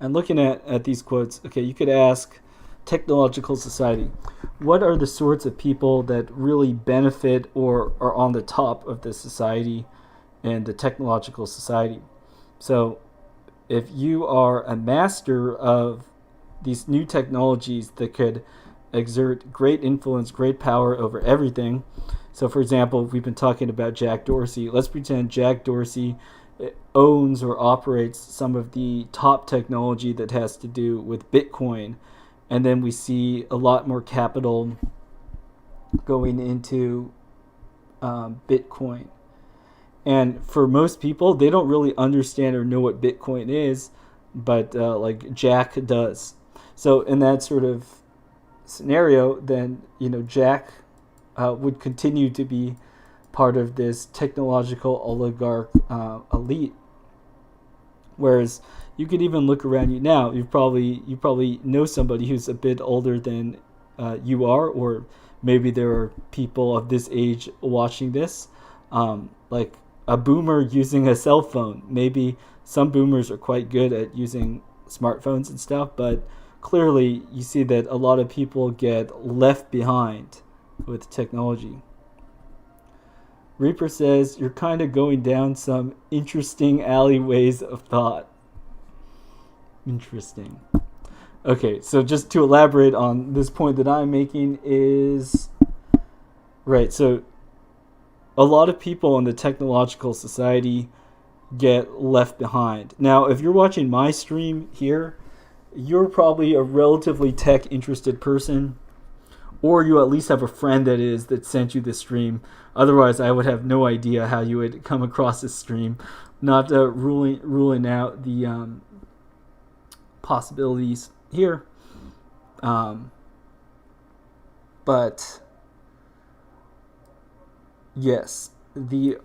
And looking at these quotes, okay, you could ask technological society, what are the sorts of people that really benefit or are on the top of the society and the technological society? So if you are a master of these new technologies that could exert great influence, great power over everything. So, for example, we've been talking about Jack Dorsey. Let's pretend Jack Dorsey owns or operates some of the top technology that has to do with Bitcoin. And then we see a lot more capital going into Bitcoin. And for most people, they don't really understand or know what Bitcoin is, but like Jack does. So in that sort of scenario, then Jack would continue to be part of this technological oligarch elite. Whereas you could even look around you now. You probably know somebody who's a bit older than you are, or maybe there are people of this age watching this, like a boomer using a cell phone. Maybe some boomers are quite good at using smartphones and stuff, but clearly you see that a lot of people get left behind with technology. Reaper says, you're kind of going down some interesting alleyways of thought. Interesting. Okay, so just to elaborate on this point that I'm making is, right, so a lot of people in the technological society get left behind. Now, if you're watching my stream here, you're probably a relatively tech-interested person, or you at least have a friend that sent you this stream. Otherwise, I would have no idea how you would come across this stream. Not ruling out the possibilities here. But yes, the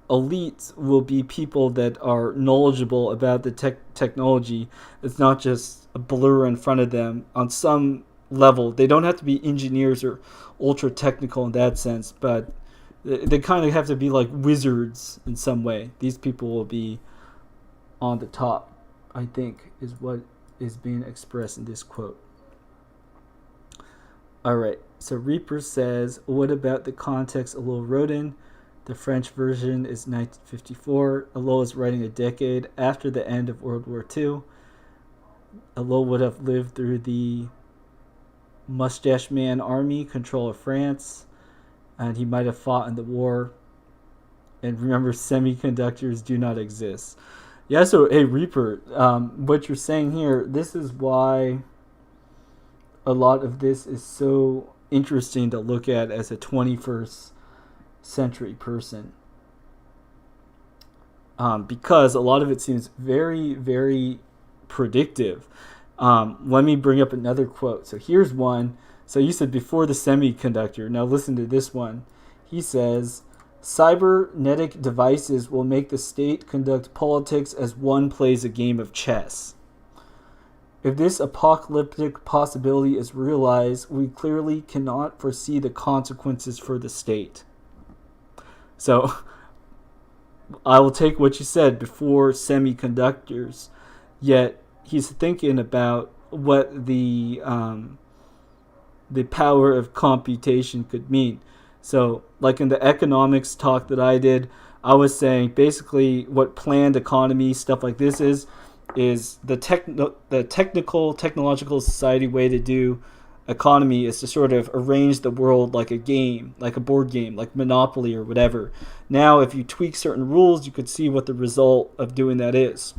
elites will be people that are knowledgeable about the technology. It's not just a blur in front of them on some level. They don't have to be engineers or ultra technical in that sense, but they kind of have to be like wizards in some way. These people will be on the top, I think, is what is being expressed in this quote. Alright, so Reaper says, what about the context Ellul wrote in? The French version is 1954. Ellul is writing a decade after the end of World War II. Ellul would have lived through the Mustache Man Army control of France, and he might have fought in the war. And remember, semiconductors do not exist. Yeah, so hey Reaper, what you're saying here, this is why a lot of this is so interesting to look at as a 21st century person, because a lot of it seems very, very predictive. Let me bring up another quote. So here's one. So you said before the semiconductor. Now listen to this one. He says, cybernetic devices will make the state conduct politics as one plays a game of chess. If this apocalyptic possibility is realized, we clearly cannot foresee the consequences for the state. So I will take what you said before semiconductors, yet he's thinking about what the power of computation could mean. So like in the economics talk that I did, I was saying basically what planned economy, stuff like this is the technological society way to do economy is to sort of arrange the world like a game, like a board game, like Monopoly or whatever. Now, if you tweak certain rules, you could see what the result of doing that is.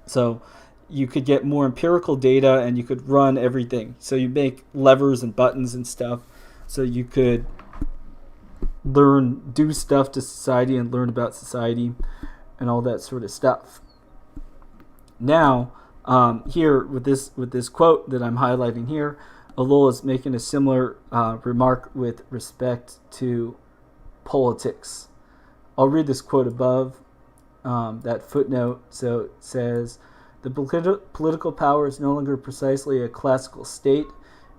So you could get more empirical data and you could run everything. So you make levers and buttons and stuff so you could do stuff to society and learn about society and all that sort of stuff. Now, here with this quote that I'm highlighting here, Ellul is making a similar remark with respect to politics. I'll read this quote above that footnote. So it says, the political power is no longer precisely a classical state,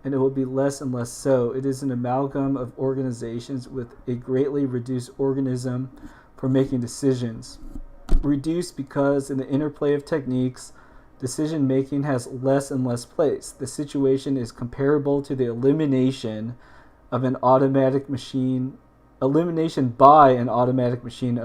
and it will be less and less so. It is an amalgam of organizations with a greatly reduced organism for making decisions. Reduced because in the interplay of techniques, decision making has less and less place. The situation is comparable to the elimination by an automatic machine of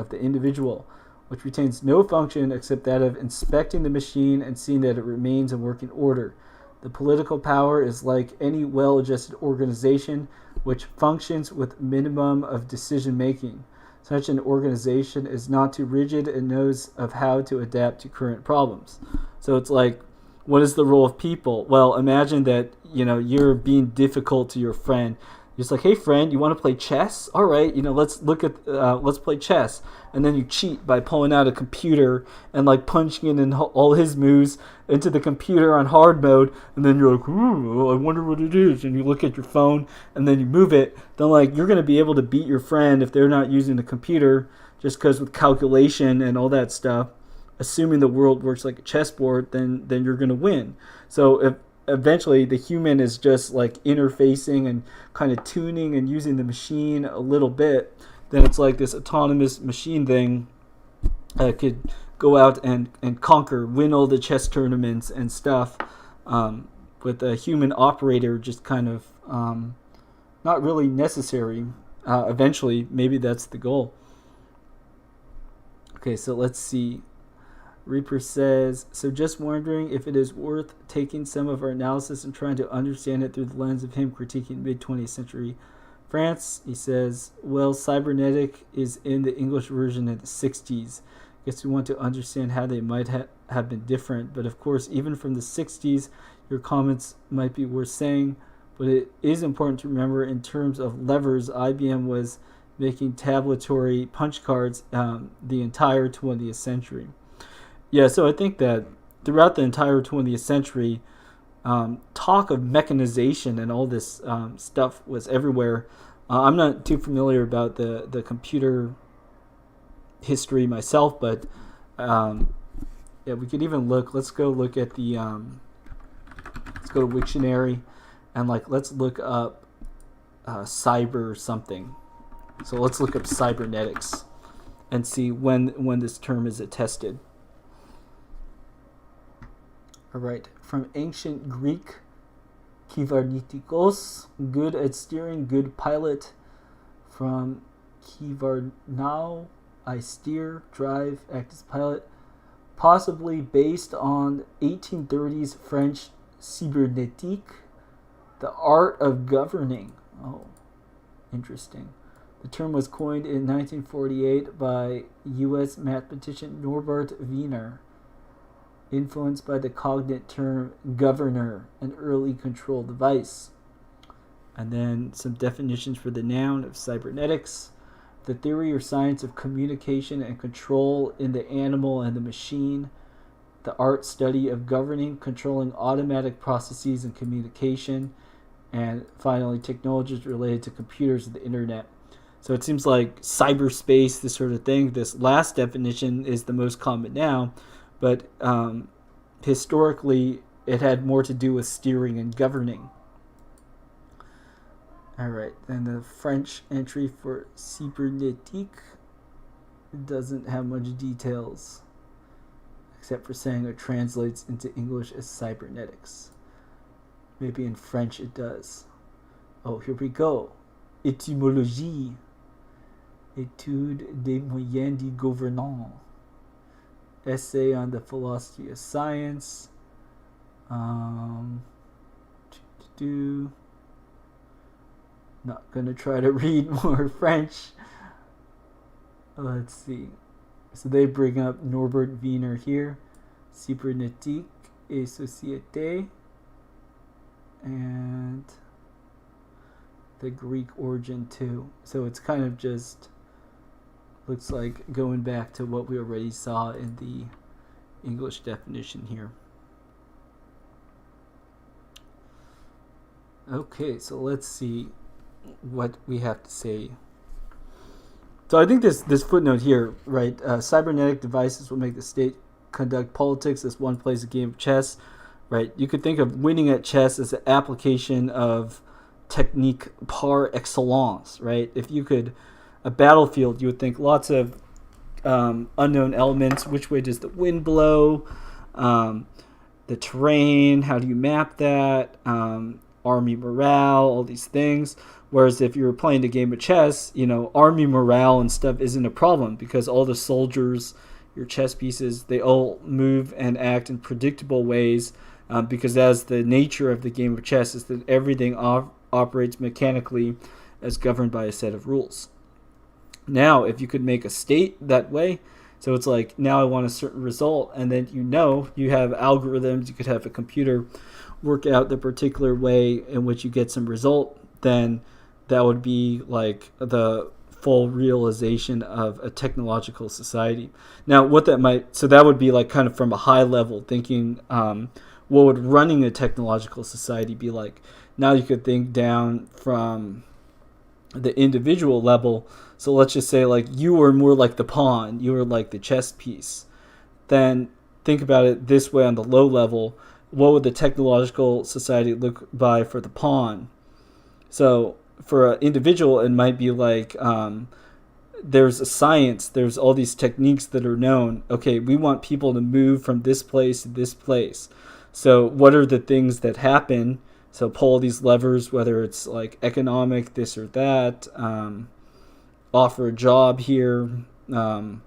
the individual, which retains no function except that of inspecting the machine and seeing that it remains in working order. The political power is like any well-adjusted organization which functions with minimum of decision making. Such an organization is not too rigid and knows of how to adapt to current problems. So it's like, what is the role of people? Well, imagine that, you're being difficult to your friend. Just like, hey friend, you want to play chess? All right, let's play chess. And then you cheat by pulling out a computer and like punching in all his moves into the computer on hard mode. And then you're like, I wonder what it is. And you look at your phone and then you move it. Then like you're gonna be able to beat your friend if they're not using the computer, just because with calculation and all that stuff, assuming the world works like a chessboard, then you're gonna win. So if eventually the human is just like interfacing and kind of tuning and using the machine a little bit, then it's like this autonomous machine thing could go out and conquer, win all the chess tournaments and stuff, with a human operator just kind of not really necessary. Eventually, maybe that's the goal. Okay, so let's see. Reaper says, so just wondering if it is worth taking some of our analysis and trying to understand it through the lens of him critiquing mid-20th century France. He says, well, cybernetic is in the English version in the 60s. Guess we want to understand how they might have been different. But of course, even from the 60s, your comments might be worth saying. But it is important to remember in terms of levers, IBM was making tabulatory punch cards the entire 20th century. Yeah, so I think that throughout the entire 20th century, talk of mechanization and all this stuff was everywhere. I'm not too familiar about the computer history myself, but yeah, we could even look. Let's go look at the. Let's go to Wiktionary, and let's look up cyber something. So let's look up cybernetics, and see when this term is attested. All right, from ancient Greek, kivarnitikos, good at steering, good pilot. From kivarnao, I steer, drive, act as pilot. Possibly based on 1830s French cybernétique, the art of governing. Oh, interesting. The term was coined in 1948 by U.S. mathematician Norbert Wiener, influenced by the cognate term governor, an early control device. And then some definitions for the noun of cybernetics: the theory or science of communication and control in the animal and the machine, the art study of governing, controlling automatic processes and communication, and finally technologies related to computers and the internet. So it seems like cyberspace, this sort of thing, this last definition is the most common now, but historically it had more to do with steering and governing. All right, then the French entry for cybernétique doesn't have much details, except for saying it translates into English as cybernetics. Maybe in French it does. Oh, here we go. Étymologie, étude des moyens du gouvernement, essay on the philosophy of science. Not gonna try to read more French. Let's see. So they bring up Norbert Wiener here, cybernétique et société, and the Greek origin too. So it's kind of just looks like going back to what we already saw in the English definition here. Okay, so let's see what we have to say. So I think this footnote here, right? Cybernetic devices will make the state conduct politics as one plays a game of chess, right? You could think of winning at chess as an application of technique par excellence, right? If you could, a battlefield, you would think lots of unknown elements. Which way does the wind blow? the terrain, how do you map that, army morale, all these things. Whereas if you're playing a game of chess, army morale and stuff isn't a problem because all the soldiers, your chess pieces, they all move and act in predictable ways because that's the nature of the game of chess, is that everything operates mechanically as governed by a set of rules. Now, if you could make a state that way, so it's like, now I want a certain result, and then you have algorithms, you could have a computer work out the particular way in which you get some result, then that would be like the full realization of a technological society. Now, that would be like kind of from a high level thinking, what would running a technological society be like? Now you could think down from the individual level. So let's just say like you were more like the pawn, you were like the chess piece. Then think about it this way on the low level. What would the technological society look by for the pawn? So for an individual, it might be like there's a science, there's all these techniques that are known. Okay, we want people to move from this place to this place. So what are the things that happen? So pull these levers, whether it's like economic, this or that, offer a job here, a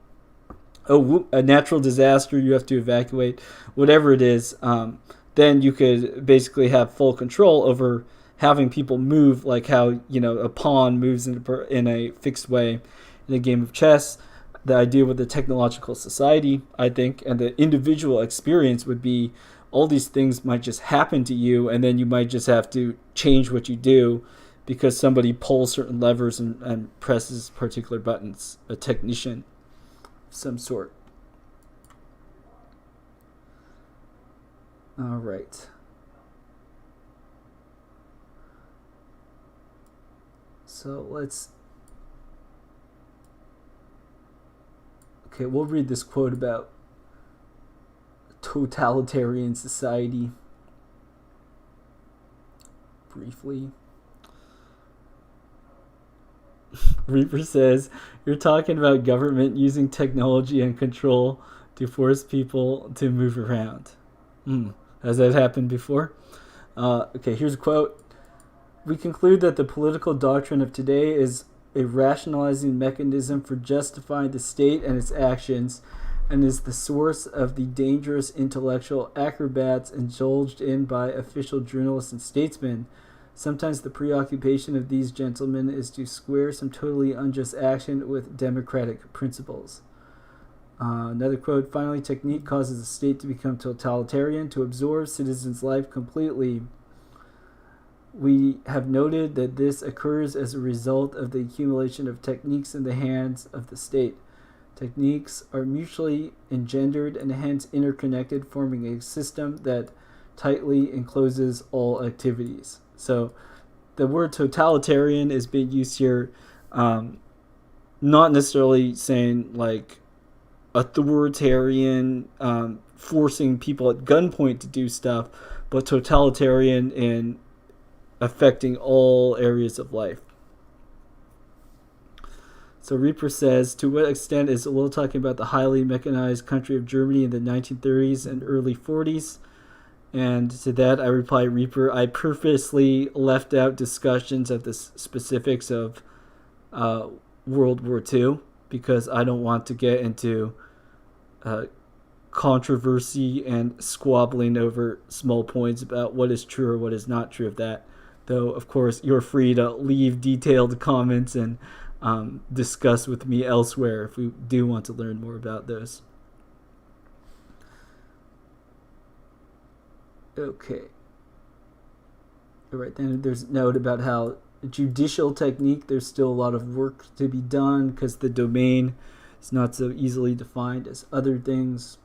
natural disaster, you have to evacuate, whatever it is, then you could basically have full control over having people move like how, a pawn moves in a fixed way in a game of chess. The idea with the technological society, I think, and the individual experience would be all these things might just happen to you, and then you might just have to change what you do because somebody pulls certain levers and presses particular buttons, a technician of some sort. All right. So we'll read this quote about totalitarian society briefly. Reaper says, you're talking about government using technology and control to force people to move around. Has that happened before? Here's a quote. We conclude that the political doctrine of today is a rationalizing mechanism for justifying the state and its actions, and is the source of the dangerous intellectual acrobats indulged in by official journalists and statesmen. Sometimes the preoccupation of these gentlemen is to square some totally unjust action with democratic principles. Another quote, finally, technique causes the state to become totalitarian, to absorb citizens' life completely. We have noted that this occurs as a result of the accumulation of techniques in the hands of the state. Techniques are mutually engendered and hence interconnected, forming a system that tightly encloses all activities. So the word totalitarian is being used here, not necessarily saying like authoritarian, forcing people at gunpoint to do stuff, but totalitarian in affecting all areas of life. So Reaper says, to what extent is Ellul talking about the highly mechanized country of Germany in the 1930s and early 40s? And to that I reply, Reaper, I purposely left out discussions of the specifics of World War II because I don't want to get into controversy and squabbling over small points about what is true or what is not true of that. Though, of course, you're free to leave detailed comments and discuss with me elsewhere if we do want to learn more about those. Okay. All right, then there's a note about how judicial technique, there's still a lot of work to be done because the domain is not so easily defined as other things.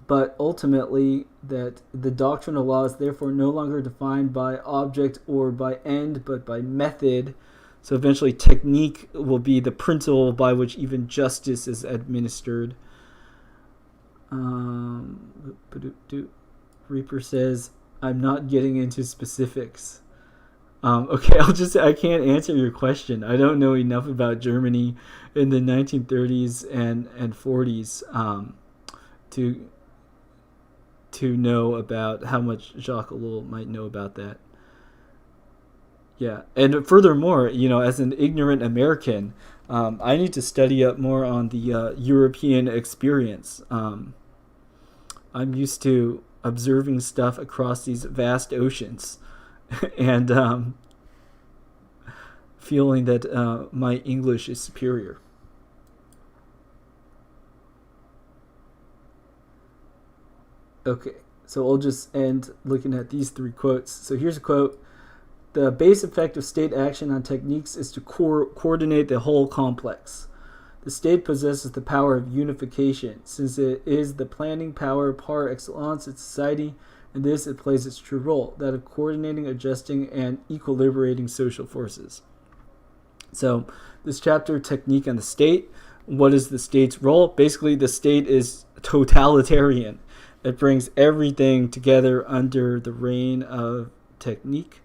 But ultimately, that the doctrine of law is therefore no longer defined by object or by end, but by method. So eventually technique will be the principle by which even justice is administered. Reaper says, I'm not getting into specifics. Okay, I can't answer your question. I don't know enough about Germany in the 1930s and 40s to know about how much Jacques Ellul might know about that. Yeah, and furthermore, as an ignorant American, I need to study up more on the European experience. I'm used to observing stuff across these vast oceans, and feeling that my English is superior. Okay, so I'll just end looking at these three quotes. So here's a quote. The base effect of state action on techniques is to coordinate the whole complex. The state possesses the power of unification, since it is the planning power par excellence in society. In this, it plays its true role, that of coordinating, adjusting, and equilibrating social forces. So, this chapter, Technique and the State. What is the state's role? Basically, the state is totalitarian. It brings everything together under the reign of technique.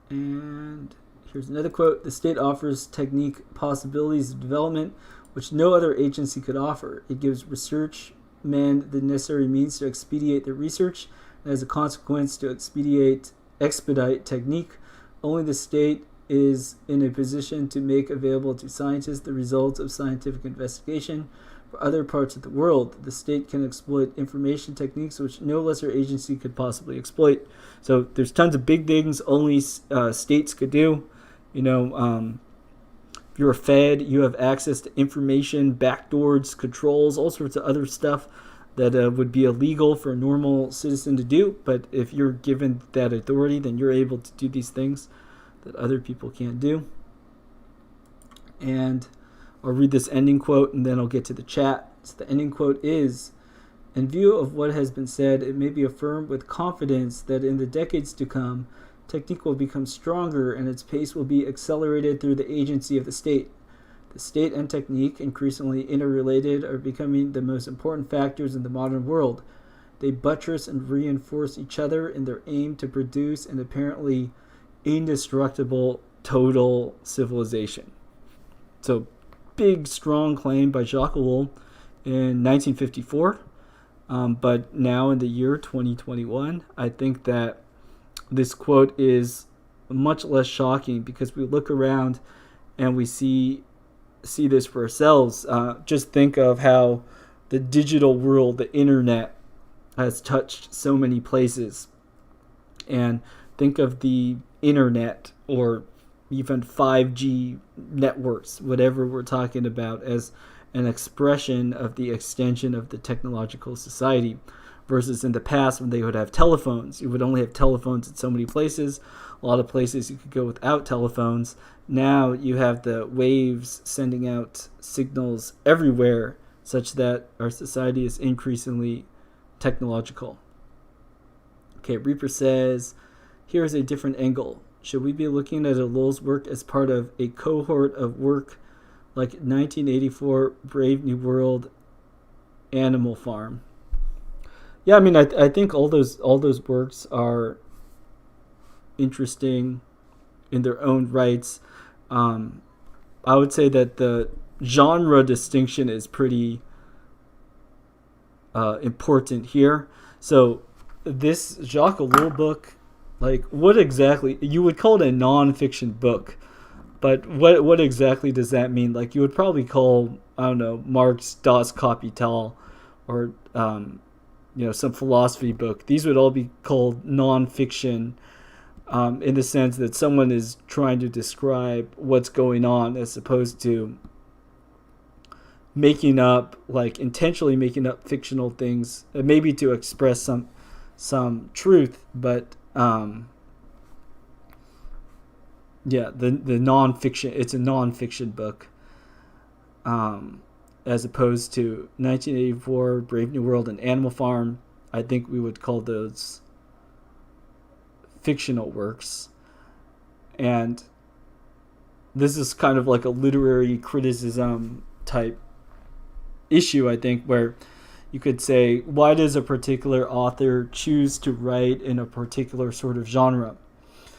And here's another quote. The state offers technique possibilities of development which no other agency could offer. It gives research men the necessary means to expedite their research, and as a consequence to expedite technique. Only the state is in a position to make available to scientists the results of scientific investigation. For other parts of the world, the state can exploit information techniques which no lesser agency could possibly exploit. So there's tons of big things only states could do. If you're a Fed, you have access to information, backdoors, controls, all sorts of other stuff that would be illegal for a normal citizen to do. But if you're given that authority, then you're able to do these things that other people can't do. And I'll read this ending quote and then I'll get to the chat. So the ending quote is, in view of what has been said, it may be affirmed with confidence that in the decades to come, technique will become stronger and its pace will be accelerated through the agency of the state. The state and technique, increasingly interrelated, are becoming the most important factors in the modern world. They buttress and reinforce each other in their aim to produce an apparently indestructible total civilization. So, big, strong claim by Jacques Ellul in 1954. But now in the year 2021, I think that this quote is much less shocking because we look around and we see this for ourselves. Just think of how the digital world, the internet, has touched so many places. And think of the internet or even 5G networks, whatever we're talking about, as an expression of the extension of the technological society, versus in the past when they would have telephones. You would only have telephones in so many places. A lot of places you could go without telephones. Now you have the waves sending out signals everywhere, such that our society is increasingly technological. Okay, Reaper says, here's a different angle. Should we be looking at Ellul's work as part of a cohort of work like 1984 Brave New World, Animal Farm? Yeah, I mean, I think all those works are interesting in their own rights. I would say that the genre distinction is pretty important here. So this Jacques Ellul book, like, what exactly, you would call it a non-fiction book, but what exactly does that mean? Like, you would probably call, I don't know, Marx Das Kapital, or some philosophy book. These would all be called non-fiction, in the sense that someone is trying to describe what's going on, as opposed to intentionally making up fictional things, maybe to express some truth, but the non-fiction, it's a non-fiction book, as opposed to 1984 Brave New World and Animal Farm. I think we would call those fictional works. And this is kind of like a literary criticism type issue, I think, where you could say, why does a particular author choose to write in a particular sort of genre?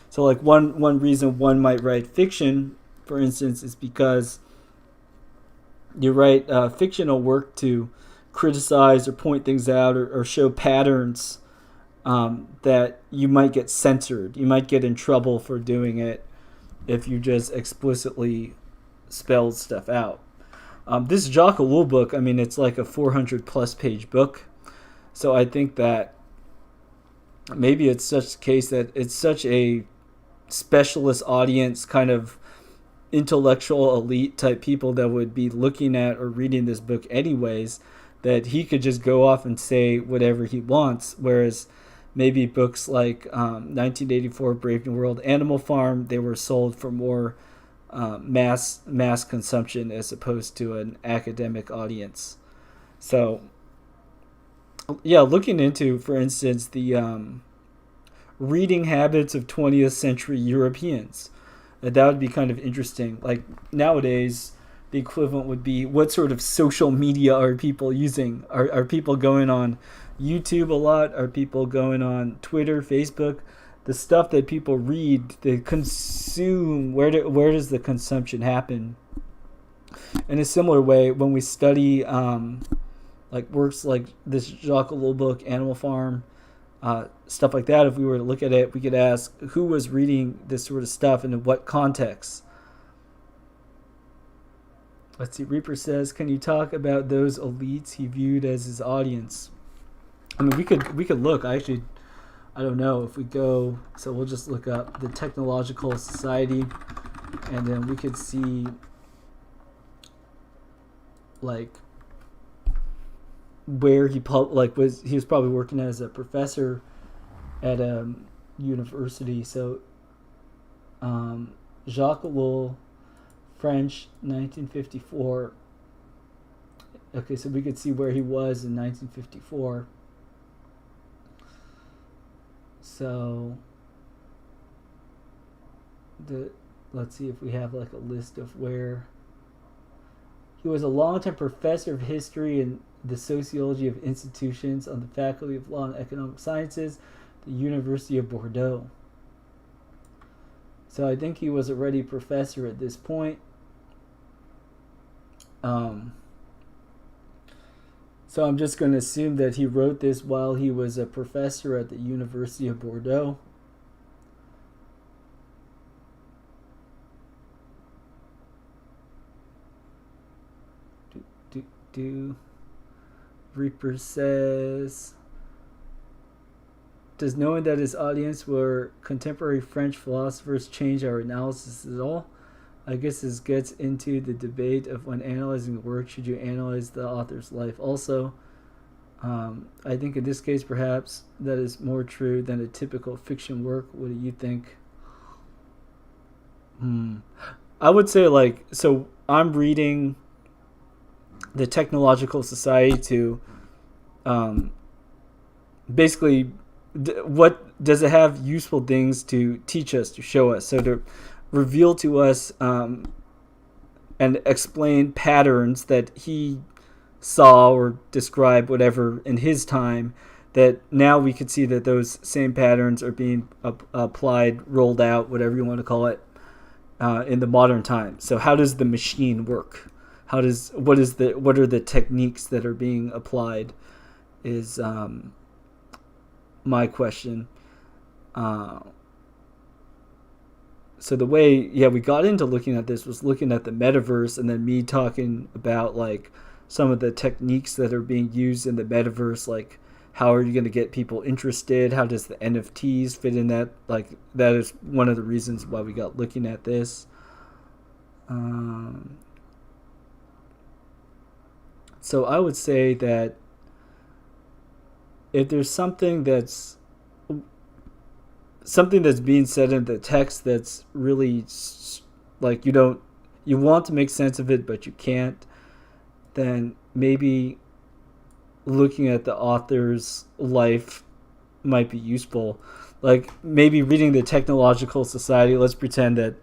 So like one reason one might write fiction, for instance, is because you write fictional work to criticize or point things out or show patterns that you might get censored. You might get in trouble for doing it if you just explicitly spell stuff out. This Jacques Ellul book, I mean, it's like a 400 plus page book. So I think that maybe it's such a case that it's such a specialist audience, kind of intellectual elite type people that would be looking at or reading this book anyways, that he could just go off and say whatever he wants. Whereas maybe books like 1984 Brave New World, Animal Farm, they were sold for more mass consumption as opposed to an academic audience. So yeah, looking into, for instance, the reading habits of 20th century Europeans, that would be kind of interesting. Like nowadays, the equivalent would be, what sort of social media are people using? Are people going on YouTube a lot? Are people going on Twitter, Facebook? The stuff that people read, they consume, where does the consumption happen? In a similar way, when we study like works like this Jacques Ellul book, Animal Farm, stuff like that, if we were to look at it, we could ask who was reading this sort of stuff and in what context. Let's see, Reaper says, can you talk about those elites he viewed as his audience? I mean, we could look. I don't know if we go, so we'll just look up the Technological Society, and then we could see like where he was probably working as a professor at a university. So Jacques Ellul, French, 1954. Okay, so we could see where he was in 1954. So let's see if we have like a list of where he was. A longtime professor of history and the sociology of institutions on the Faculty of Law and Economic Sciences, the University of Bordeaux. So I think he was already a professor at this point. So I'm just going to assume that he wrote this while he was a professor at the University of Bordeaux. Reaper says, does knowing that his audience were contemporary French philosophers change our analysis at all? I guess this gets into the debate of, when analyzing the work, should you analyze the author's life also? I think in this case, perhaps that is more true than a typical fiction work. What do you think? I would say, like, so I'm reading the Technological Society to basically, what does it have useful things to teach us, to show us, so to reveal to us and explain patterns that he saw or described, whatever, in his time, that now we could see that those same patterns are being applied, rolled out, whatever you want to call it, in the modern time. So how does the machine work? What are the techniques that are being applied is my question. So the way, we got into looking at this was looking at the metaverse, and then me talking about like some of the techniques that are being used in the metaverse, like how are you going to get people interested? How does the NFTs fit in that? Like, that is one of the reasons why we got looking at this. So I would say that if there's something that's being said in the text that's really like you want to make sense of it but you can't, then maybe looking at the author's life might be useful. Like maybe reading the Technological Society, let's pretend that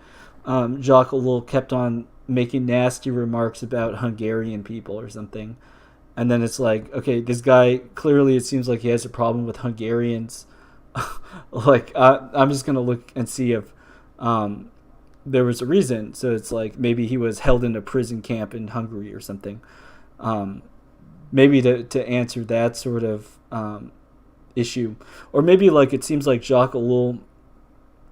Jacques Ellul kept on making nasty remarks about Hungarian people or something, And then it's like, okay, this guy clearly, it seems like he has a problem with Hungarians. Like, I'm just gonna look and see if there was a reason. So it's like maybe he was held in a prison camp in Hungary or something. Maybe to answer that sort of issue, or maybe like it seems like Jacques Ellul,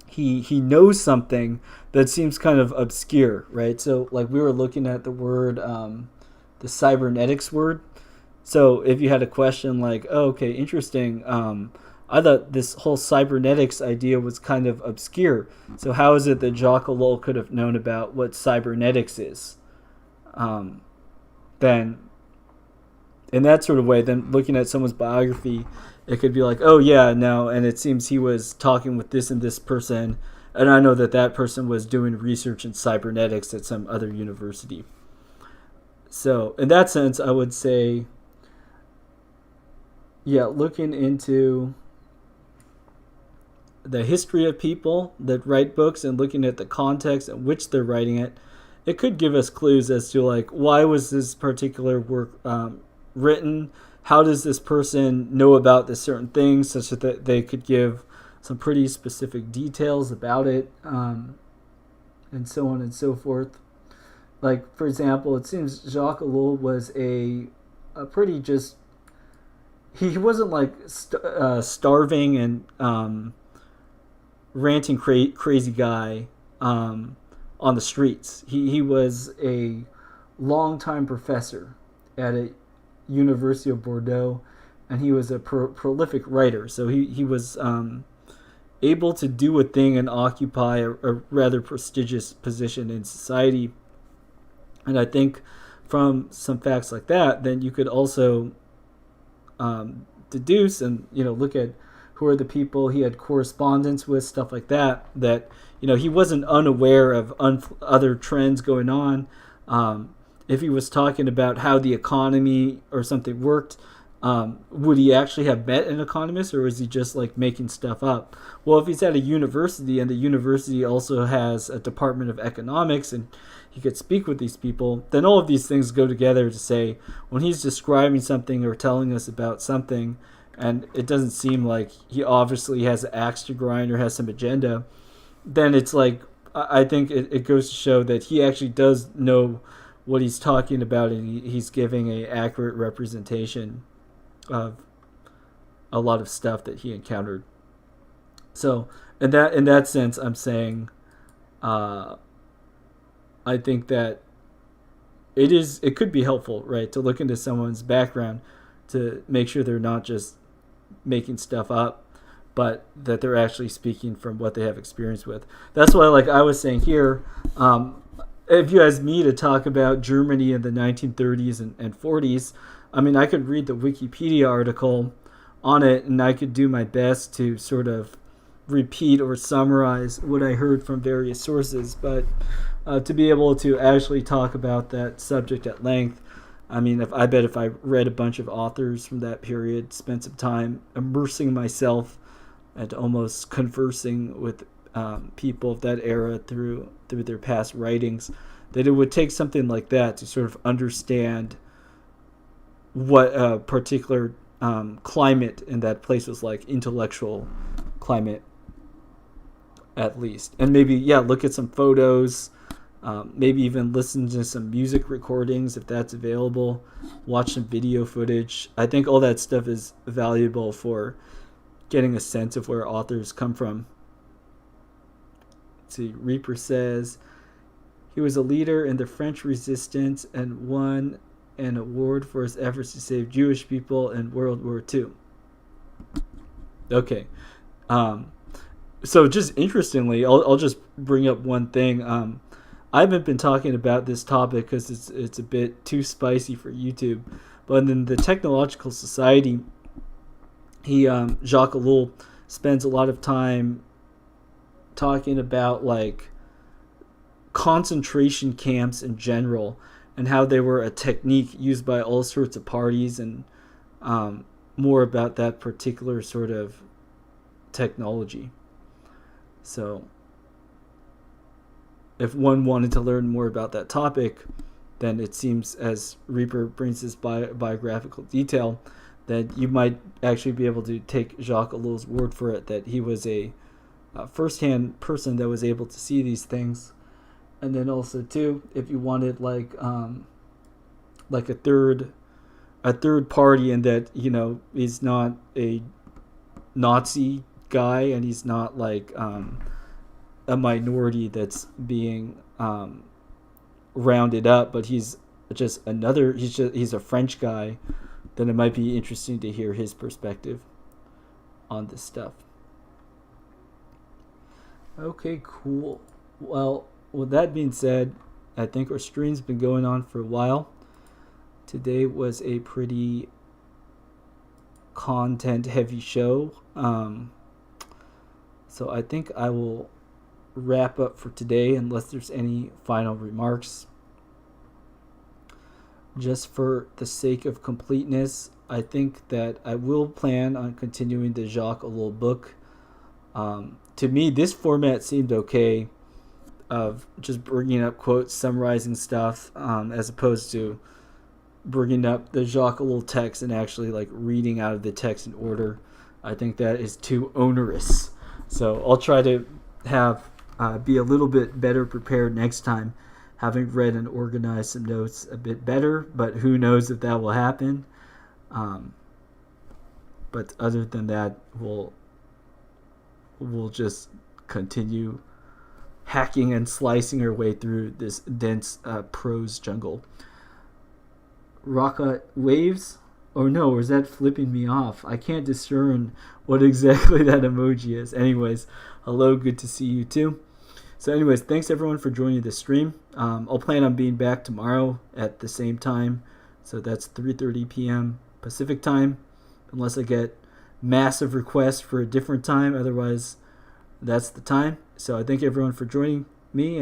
he knows something that seems kind of obscure, right? So like we were looking at the word, the cybernetics word. So if you had a question like, oh, okay, interesting, I thought this whole cybernetics idea was kind of obscure. So how is it that Jacques Ellul could have known about what cybernetics is? Then in that sort of way, then looking at someone's biography, it could be like, oh yeah, no, and it seems he was talking with this and this person, and I know that that person was doing research in cybernetics at some other university. So in that sense, I would say, yeah, looking into the history of people that write books and looking at the context in which they're writing it, it could give us clues as to like, why was this particular work written? How does this person know about this certain thing, such that they could give some pretty specific details about it, and so on and so forth. Like, for example, it seems Jacques Ellul was a pretty just, he wasn't like starving and ranting crazy guy on the streets. He was a longtime professor at a University of Bordeaux, and he was a prolific writer. So he was able to do a thing and occupy a rather prestigious position in society. And I think from some facts like that, then you could also deduce and look at who are the people he had correspondence with, stuff like that. That he wasn't unaware of other trends going on. If he was talking about how the economy or something worked, would he actually have met an economist, or was he just like making stuff up? Well, if he's at a university and the university also has a department of economics and he could speak with these people, then all of these things go together to say when he's describing something or telling us about something, and it doesn't seem like he obviously has an axe to grind or has some agenda, then it's like, I think it goes to show that he actually does know what he's talking about, and he's giving an accurate representation of a lot of stuff that he encountered. So in that sense, I'm saying, I think that it could be helpful, right, to look into someone's background to make sure they're not just making stuff up, but that they're actually speaking from what they have experience with. That's why, like I was saying here, if you ask me to talk about Germany in the 1930s and 40s, I mean, I could read the Wikipedia article on it, and I could do my best to sort of repeat or summarize what I heard from various sources. But to be able to actually talk about that subject at length, I mean, I bet if I read a bunch of authors from that period, spent some time immersing myself and almost conversing with people of that era through their past writings, that it would take something like that to sort of understand what a particular climate in that place was like, intellectual climate at least. And maybe, look at some photos, maybe even listen to some music recordings if that's available, watch some video footage. I think all that stuff is valuable for getting a sense of where authors come from. Let's see, Reaper says he was a leader in the French resistance and won an award for his efforts to save Jewish people in World War II. Okay. So just interestingly, I'll just bring up one thing. I haven't been talking about this topic because it's a bit too spicy for YouTube. But in the Technological Society, Jacques Ellul spends a lot of time talking about like concentration camps in general and how they were a technique used by all sorts of parties, and more about that particular sort of technology. So if one wanted to learn more about that topic, then it seems, as Reaper brings this biographical detail, that you might actually be able to take Jacques Ellul's word for it, that he was a first-hand person that was able to see these things. And then also too, if you wanted like a third party, and that, you know, he's not a Nazi guy, and he's not like a minority that's being rounded up, but he's a French guy, then it might be interesting to hear his perspective on this stuff. Okay, cool. Well, with that being said, I think our stream's been going on for a while. Today was a pretty content heavy show. So I think I will wrap up for today unless there's any final remarks. Just for the sake of completeness, I think that I will plan on continuing the Jacques Ellul book. To me, this format seemed okay, of just bringing up quotes, summarizing stuff, as opposed to bringing up the Jacques Ellul text and actually like reading out of the text in order. I think that is too onerous. So I'll try to have be a little bit better prepared next time, having read and organized some notes a bit better, but who knows if that will happen. But other than that, we'll just continue hacking and slicing our way through this dense prose jungle. Rocket waves? Oh no, or is that flipping me off? I can't discern what exactly that emoji is. Anyways, hello, good to see you too. So anyways, thanks everyone for joining the stream. I'll plan on being back tomorrow at the same time. So that's 3:30 p.m. Pacific time, unless I get massive requests for a different time. Otherwise, that's the time. So I thank everyone for joining me.